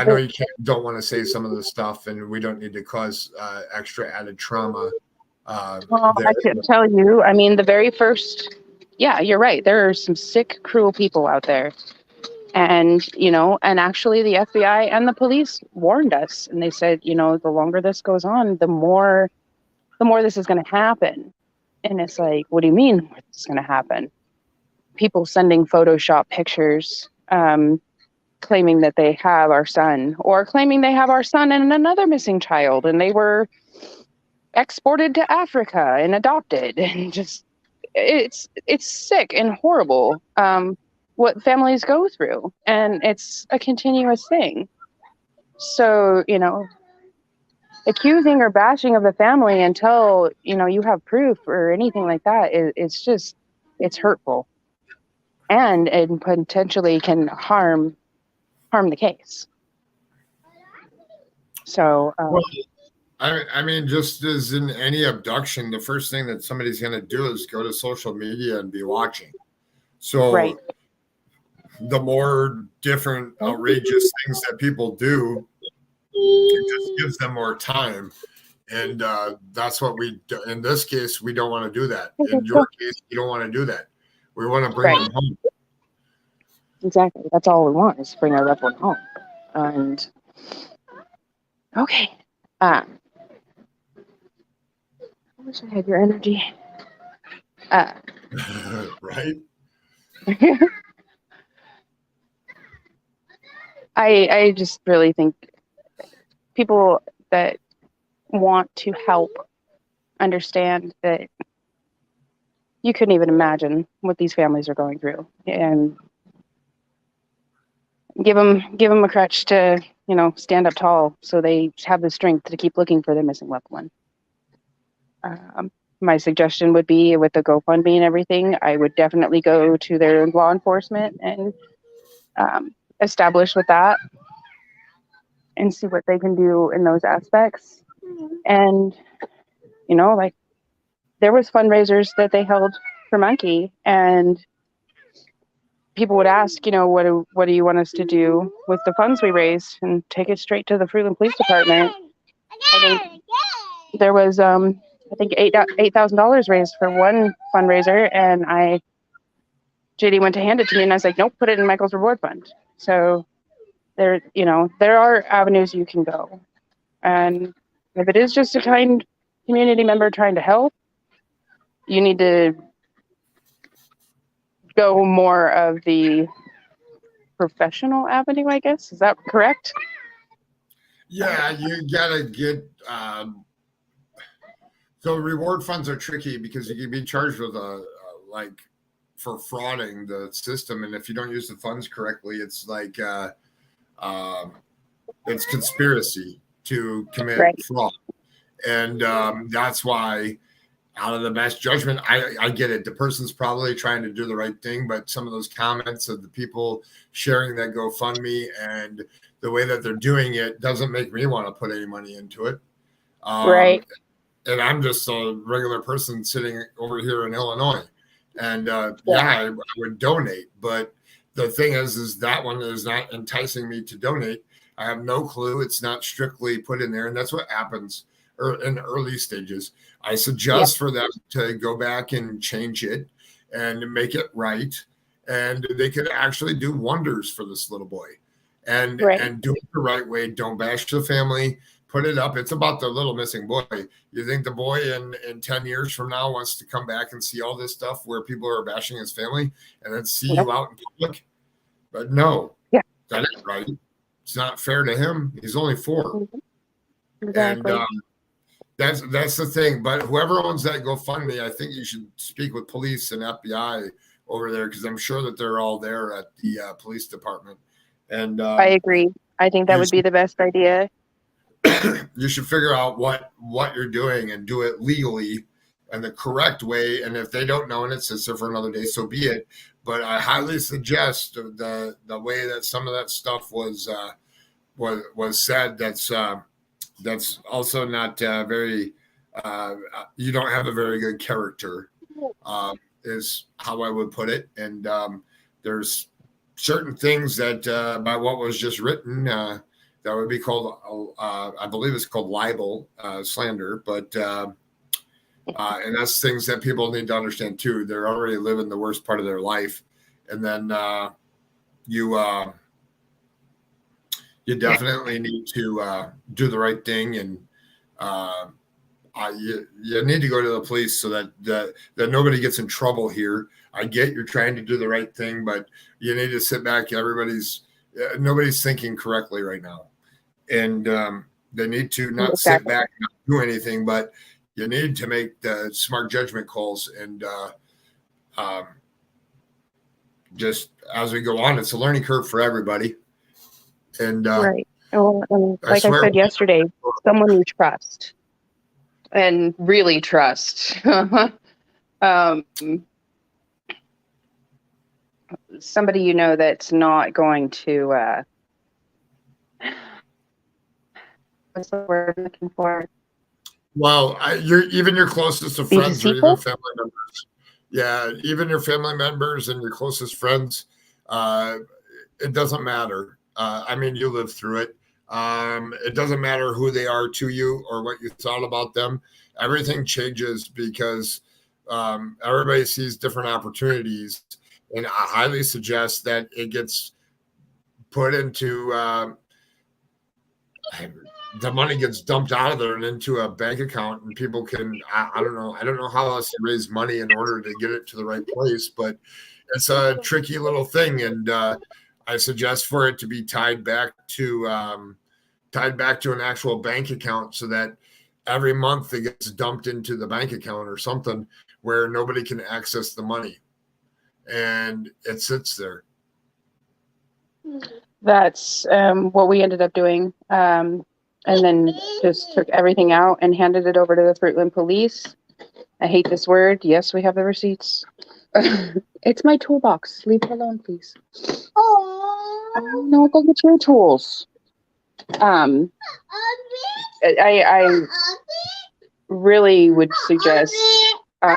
know you don't want to say some of the stuff, and we don't need to cause extra added trauma. Well, I can tell you, I mean, the very first, you're right. There are some sick, cruel people out there. And, and actually the FBI and the police warned us, and they said, the longer this goes on, the more this is going to happen. And it's like, what do you mean this is going to happen? People sending Photoshop pictures, claiming that they have our son, or claiming they have our son and another missing child, and they were exported to Africa and adopted, and just, it's sick and horrible. What families go through, and it's a continuous thing. So, accusing or bashing of the family until, you have proof or anything like that, it's hurtful, and it potentially can harm the case. So, well, I mean, just as in any abduction, the first thing that somebody's going to do is go to social media and be watching. So, right. The more different outrageous things that people do, it just gives them more time. And that's what we do. In this case, we don't want to do that. In your case, you don't want to do that. We want to bring them home. Exactly. That's all we want, is bring our loved one home. And okay. I wish I had your energy. Right? I just really think people that want to help understand that you couldn't even imagine what these families are going through, and give them a crutch to, stand up tall, so they have the strength to keep looking for their missing loved one. My suggestion would be, with the GoFundMe and everything, I would definitely go to their law enforcement and establish with that and see what they can do in those aspects. And like, there was fundraisers that they held for Monkey, and people would ask, what do you want us to do with the funds we raised, and take it straight to the Freeland Police Department. I think there was $8,000 raised for one fundraiser, and JD went to hand it to me, and I was like, nope, put it in Michael's reward fund. So there are avenues you can go. And if it is just a kind community member trying to help, you need to go more of the professional avenue, I guess. Is that correct? Yeah, you gotta get. So reward funds are tricky because you can be charged with like for frauding the system, and if you don't use the funds correctly, it's like it's conspiracy to commit Right. fraud, and that's why. Out of the best judgment, I get it. The person's probably trying to do the right thing, but some of those comments of the people sharing that GoFundMe and the way that they're doing it doesn't make me want to put any money into it. Right. And I'm just a regular person sitting over here in Illinois, and I would donate. But the thing is that one is not enticing me to donate. I have no clue. It's not strictly put in there, and that's what happens in early stages. I suggest for them to go back and change it and make it right, and they could actually do wonders for this little boy. And do it the right way. Don't bash the family. Put it up. It's about the little missing boy. You think the boy in 10 years from now wants to come back and see all this stuff where people are bashing his family and then see you out in public? But no, that ain't right. It's not fair to him. He's only 4. Exactly. And that's the thing. But whoever owns that GoFundMe, I think you should speak with police and FBI over there, because I'm sure that they're all there at the police department. And I agree. I think that would be the best idea. You should figure out what you're doing and do it legally and the correct way. And if they don't know and it sits there for another day, so be it. But I highly suggest the way that some of that stuff was said. That's also not very. You don't have a very good character, is how I would put it. And there's certain things that by what was just written that would be called, I believe it's called libel, slander. But and that's things that people need to understand too. They're already living the worst part of their life, and then you definitely need to do the right thing, and you need to go to the police so that nobody gets in trouble here. I get you're trying to do the right thing, but you need to sit back. Nobody's thinking correctly right now, and they need to not sit back and not do anything, but you need to make the smart judgment calls. And just as we go on, it's a learning curve for everybody. And right. Well, like I said yesterday, someone you trust and really trust. Somebody you know that's not going to what's the word I'm looking for? Well, even your closest of friends or even family members. Yeah, even your family members and your closest friends. It doesn't matter. I mean, you lived through it. It doesn't matter who they are to you or what you thought about them. Everything changes because everybody sees different opportunities. And I highly suggest that it gets put into the money gets dumped out of there and into a bank account, and people can, I don't know how else to raise money in order to get it to the right place, but it's a tricky little thing. And I suggest for it to be tied back to an actual bank account, so that every month it gets dumped into the bank account or something where nobody can access the money, and it sits there. That's what we ended up doing, and then just took everything out and handed it over to the Fruitland police. I hate this word. Yes, we have the receipts. It's my toolbox. Leave it alone, please. Oh, no, go get your tools. I really would suggest. I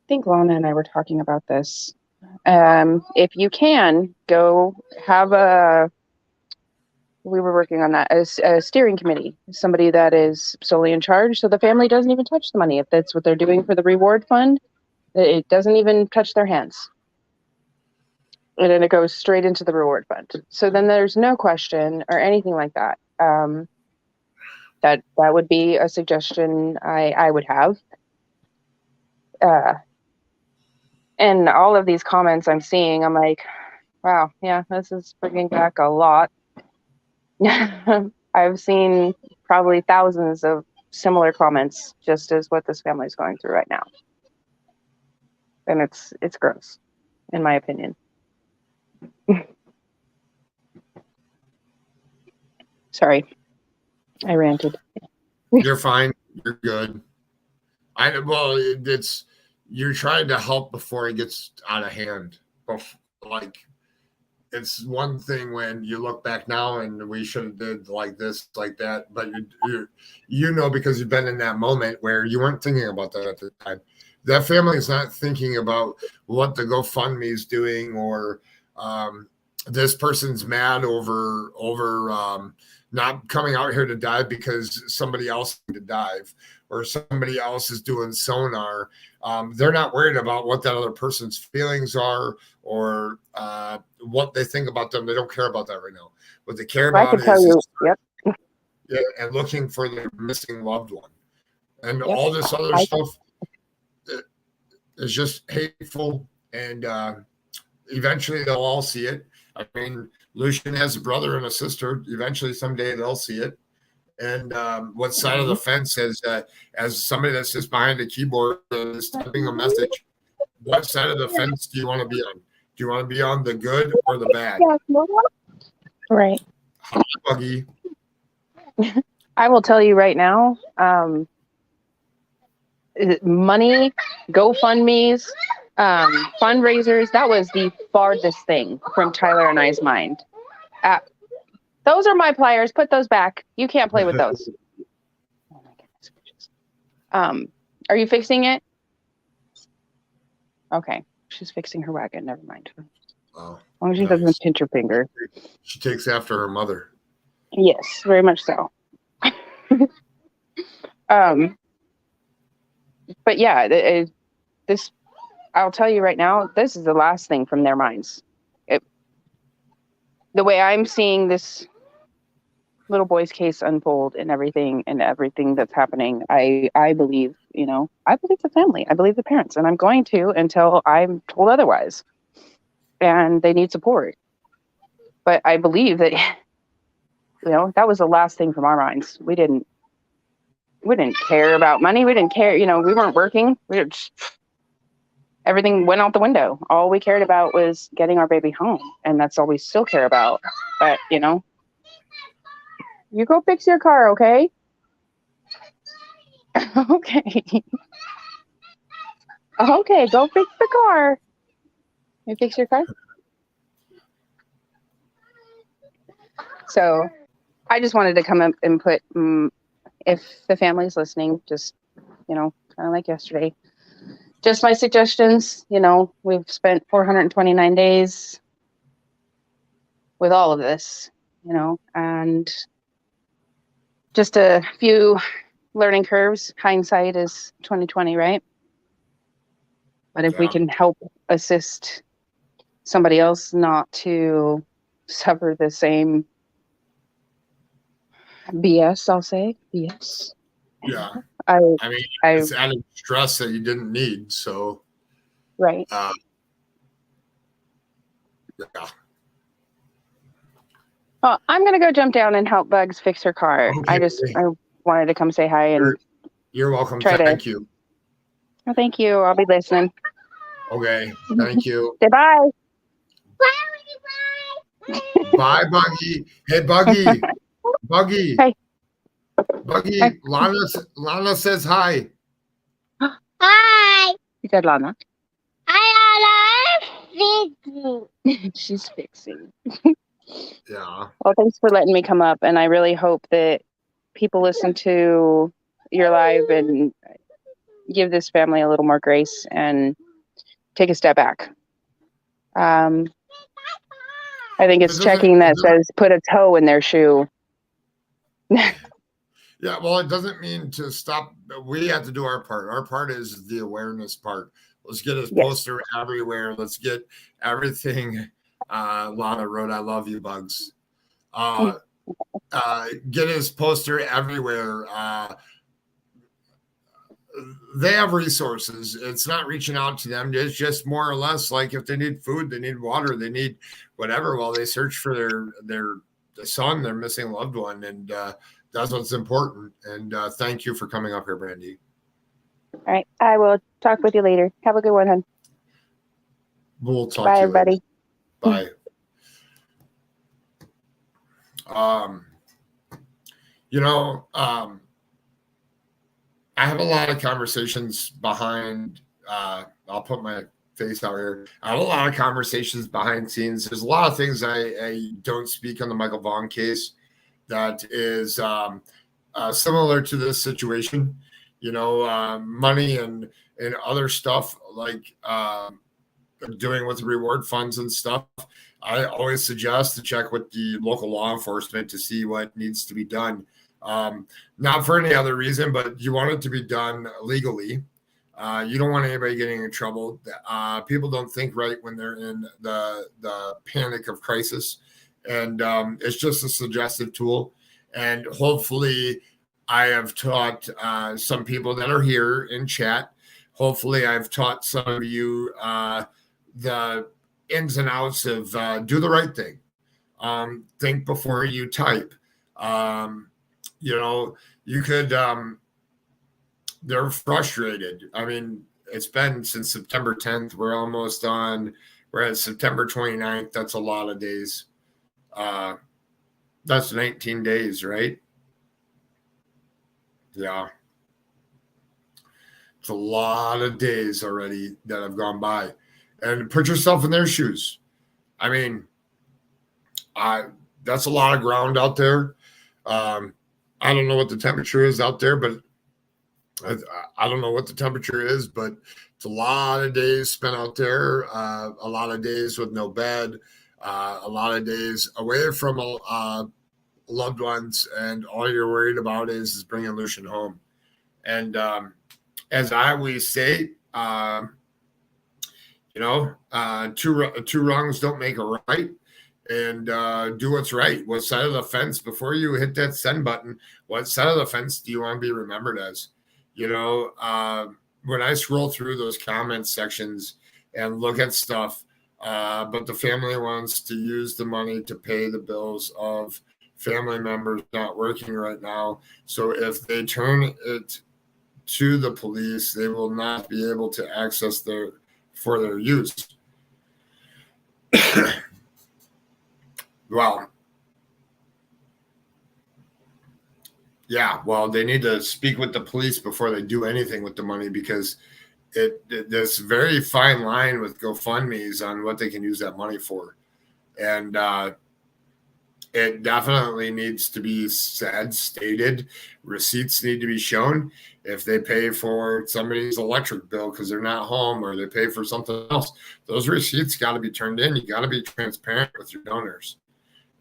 think Lana and I were talking about this. If you can, go have we were working on that, a steering committee, somebody that is solely in charge, so the family doesn't even touch the money. If that's what they're doing for the reward fund, it doesn't even touch their hands. And then it goes straight into the reward fund. So then there's no question or anything like that. That would be a suggestion I would have. And all of these comments I'm seeing, I'm like, wow, yeah, this is bringing back a lot. I've seen probably thousands of similar comments, just as what this family is going through right now. And it's gross, in my opinion. Sorry, I ranted. You're fine. You're good. It's you're trying to help before it gets out of hand. Like, it's one thing when you look back now and we should have did like this, like that, but you know, because you've been in that moment where you weren't thinking about that at the time. That family is not thinking about what the GoFundMe is doing, or this person's mad over not coming out here to dive because somebody else to dive, or somebody else is doing sonar. They're not worried about what that other person's feelings are, or what they think about them. They don't care about that right now. What they care I about could tell you, yep. And looking for their missing loved one. And Yep. all this other stuff is just hateful, and eventually they'll all see it. I mean, Lucian has a brother and a sister. Eventually, someday they'll see it. And what side of the fence as somebody that's just behind a keyboard and is typing a message, what side of the fence do you want to be on? Do you want to be on the good or the bad? Right. Hi, Buggy. I will tell you right now, money, GoFundMes, fundraisers, that was the farthest thing from Tyler and I's mind. Those are my pliers. Put those back. You can't play with those. Oh my goodness. Are you fixing it? Okay. She's fixing her wagon. Never mind. Oh, as long as she doesn't pinch her finger. She takes after her mother. Yes, very much so. But yeah, this, I'll tell you right now, this is the last thing from their minds. The way I'm seeing this little boy's case unfold and everything that's happening, I believe, I believe the family, I believe the parents, and I'm going to until I'm told otherwise. And they need support. But I believe that, that was the last thing from our minds. We didn't care about money. We didn't care, we weren't working. Everything went out the window. All we cared about was getting our baby home. And that's all we still care about. But, you go fix your car, okay? Okay. Okay, go fix the car. You fix your car? So I just wanted to come up and put, if the family's listening, just, kind of like yesterday, just my suggestions. We've spent 429 days with all of this, and just a few learning curves. Hindsight is 2020, right? But if we can help assist somebody else not to suffer the same BS, I'll say BS. Yeah. I mean, it's added stress that you didn't need. So, right. Yeah. Well, I'm gonna go jump down and help Bugs fix her car. Okay. I wanted to come say hi and you're welcome. Thank you. Well, thank you. I'll be listening. Okay. Thank you. Say bye. Bye, Buggy. Hey, Buggy. Buggy. Hey. Buggy. Hi. Lana says hi. Hi. You said Lana. I am She's fixing. Yeah. Well, thanks for letting me come up, and I really hope that people listen to your live and give this family a little more grace and take a step back. I think it's checking that says put a toe in their shoe. Yeah, well, it doesn't mean to stop. We have to do our part. Our part is the awareness part. Let's get his poster everywhere. Let's get everything. Lana wrote, "I love you, Bugs." Get his poster everywhere. they have resources. It's not reaching out to them. It's just more or less like if they need food, they need water, they need whatever while they search for their son, their missing loved one. And that's what's important. And thank you for coming up here, Brandy. All right. I will talk with you later. Have a good one, hon. We'll talk Bye, to you everybody. later. Bye. I have a lot of conversations behind, I'll put my face out here. I have a lot of conversations behind scenes. There's a lot of things I don't speak on the Michael Vaughn case that is similar to this situation, money and other stuff like doing with reward funds and stuff. I always suggest to check with the local law enforcement to see what needs to be done. Not for any other reason, but you want it to be done legally. You don't want anybody getting in trouble. People don't think right when they're in the panic of crisis. And it's just a suggestive tool. And hopefully I have taught some people that are here in chat. Hopefully I've taught some of you the ins and outs of do the right thing. Think before you type. You could, they're frustrated. I mean, it's been since September 10th. We're at September 29th. That's a lot of days. That's 19 days, right? Yeah. It's a lot of days already that have gone by. And put yourself in their shoes. I mean, that's a lot of ground out there. I don't know what the temperature is out there, but I don't know what the temperature is, but it's a lot of days spent out there, a lot of days with no bed, a lot of days away from loved ones, and all you're worried about is bringing Lucian home. And as I always say, two wrongs don't make a right. And do what's right. What side of the fence, before you hit that send button, what side of the fence do you want to be remembered as? When I scroll through those comment sections and look at stuff, but the family wants to use the money to pay the bills of family members not working right now. So if they turn it to the police, they will not be able to access for their use. Well, yeah, they need to speak with the police before they do anything with the money, because there's a very fine line with GoFundMes on what they can use that money for. And it definitely needs to be stated. Receipts need to be shown. If they pay for somebody's electric bill because they're not home, or they pay for something else, those receipts got to be turned in. You got to be transparent with your donors.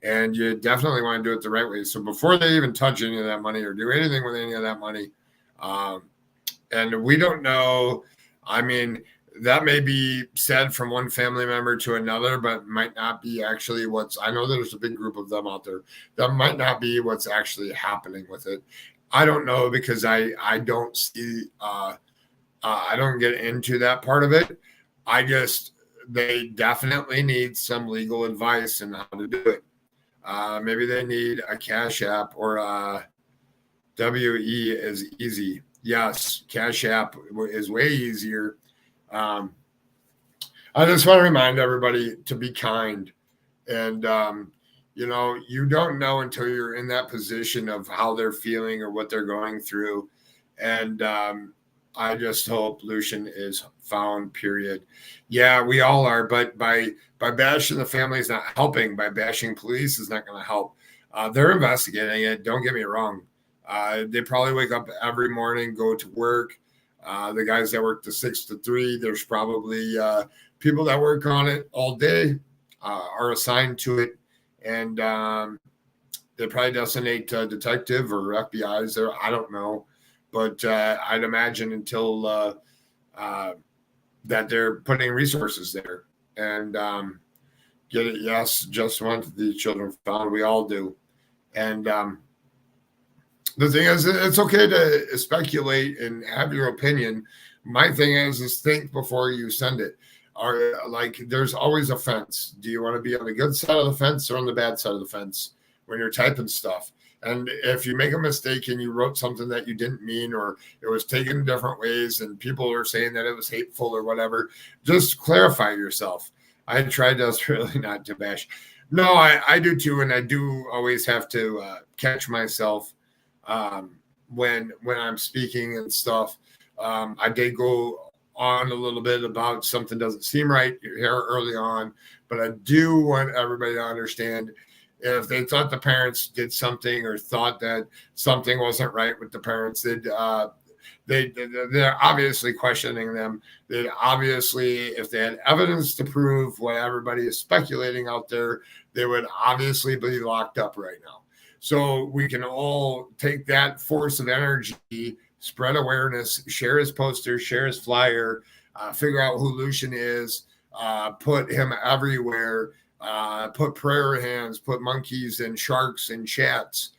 And you definitely want to do it the right way. So before they even touch any of that money or do anything with any of that money, and we don't know, I mean, that may be said from one family member to another, but might not be actually I know there's a big group of them out there. That might not be what's actually happening with it. I don't know, because I don't see, I don't get into that part of it. They definitely need some legal advice on how to do it. Maybe they need a Cash App or WE is easy. Yes, Cash App is way easier. I just want to remind everybody to be kind. And, you don't know until you're in that position of how they're feeling or what they're going through. And I just hope Lucian is found, period. Yeah, we all are. But by bashing the family is not helping. By bashing police is not going to help. They're investigating it. Don't get me wrong. They probably wake up every morning, go to work. The guys that work the 6 to 3, there's probably people that work on it all day, are assigned to it. And they probably designate detective or FBI's there. I don't know. But I'd imagine until that they're putting resources there. And get it. Yes, just want the children found. We all do. And The thing is, it's okay to speculate and have your opinion. My thing is think before you send it. Or like, there's always a fence. Do you want to be on the good side of the fence or on the bad side of the fence when you're typing stuff? And if you make a mistake and you wrote something that you didn't mean, or it was taken different ways and people are saying that it was hateful or whatever, just clarify yourself. I try to really not to bash. No, I do too. And I do always have to catch myself when I'm speaking and stuff. I did go on a little bit about something doesn't seem right here early on, but I do want everybody to understand, if they thought the parents did something or thought that something wasn't right with the parents, they're obviously questioning them. They obviously, if they had evidence to prove what everybody is speculating out there, they would obviously be locked up right now. So we can all take that force of energy, spread awareness, share his poster, share his flyer, figure out who Lucian is, put him everywhere, put prayer hands, put monkeys and sharks in chats,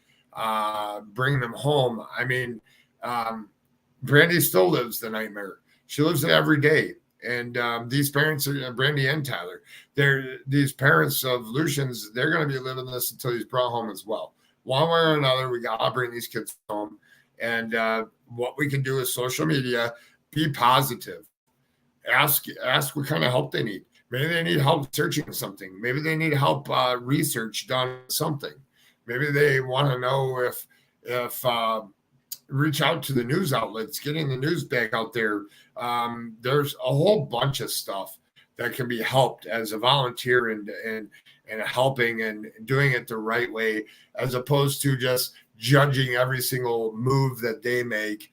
bring them home. I mean, Brandy still lives the nightmare. She lives it every day. And these parents, Brandy and Tyler, these parents of Lucian's, they're going to be living this until he's brought home as well. One way or another, we got to bring these kids home. And what we can do is social media, be positive. Ask what kind of help they need. Maybe they need help searching something. Maybe they need help research done something. Maybe they want to know if reach out to the news outlets, getting the news back out there. There's a whole bunch of stuff that can be helped as a volunteer and helping and doing it the right way, as opposed to just judging every single move that they make,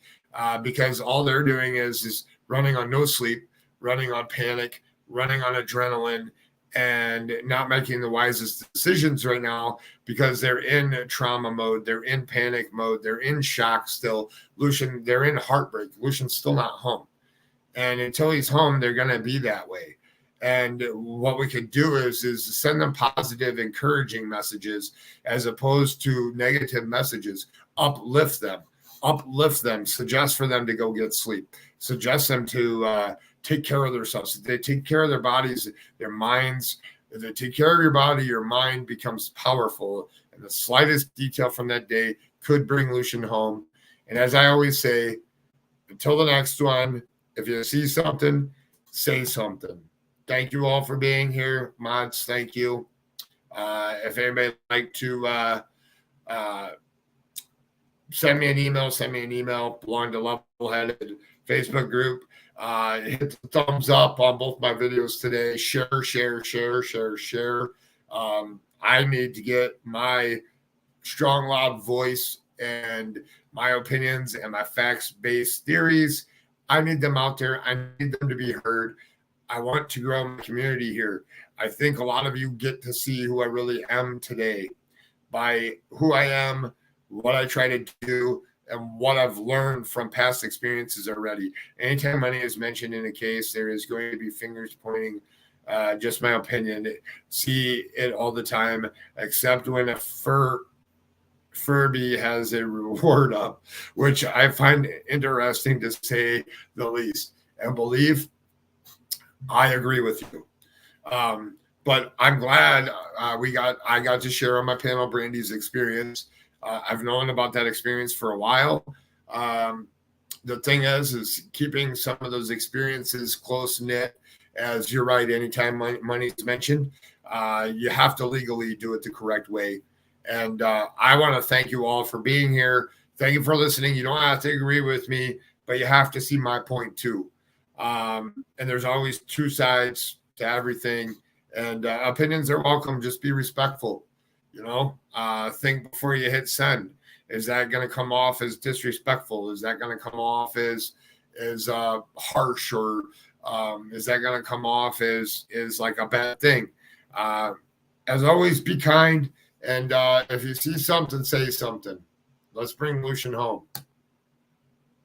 because all they're doing is running on no sleep, running on panic, running on adrenaline, and not making the wisest decisions right now because they're in trauma mode, they're in panic mode, they're in shock still. Lucian, they're in heartbreak. Lucian's still not home. And until he's home, they're going to be that way. And what we can do is send them positive, encouraging messages as opposed to negative messages. Uplift them, suggest for them to go get sleep, suggest them to take care of themselves. They take care of their bodies, their minds. If they take care of your body, your mind becomes powerful. And the slightest detail from that day could bring Lucian home. And as I always say, until the next one, if you see something, say something. Thank you all for being here. Mods, thank you. If anybody would like to send me an email, belong to Level-Headed Facebook group. Hit the thumbs up on both my videos today. Share. I need to get my strong, loud voice and my opinions and my facts-based theories. I need them out there. I need them to be heard. I want to grow my community here. I think a lot of you get to see who I really am today by who I am, what I try to do, and what I've learned from past experiences already. Anytime money is mentioned in a case, there is going to be fingers pointing. Just my opinion. See it all the time, except when a Furby has a reward up, which I find interesting to say the least. And believe, I agree with you. But I'm glad I got to share on my panel Brandy's experience. I've known about that experience for a while. The thing is keeping some of those experiences close knit. As you're right, anytime money is mentioned, you have to legally do it the correct way. And I want to thank you all for being here. Thank you for listening. You don't have to agree with me, but you have to see my point too. And there's always two sides to everything. And opinions are welcome. Just be respectful. Think before you hit send. Is that going to come off as disrespectful? Is that going to come off as harsh, or is that going to come off as like a bad thing? As always, be kind. And if you see something, say something. Let's bring Lucian home.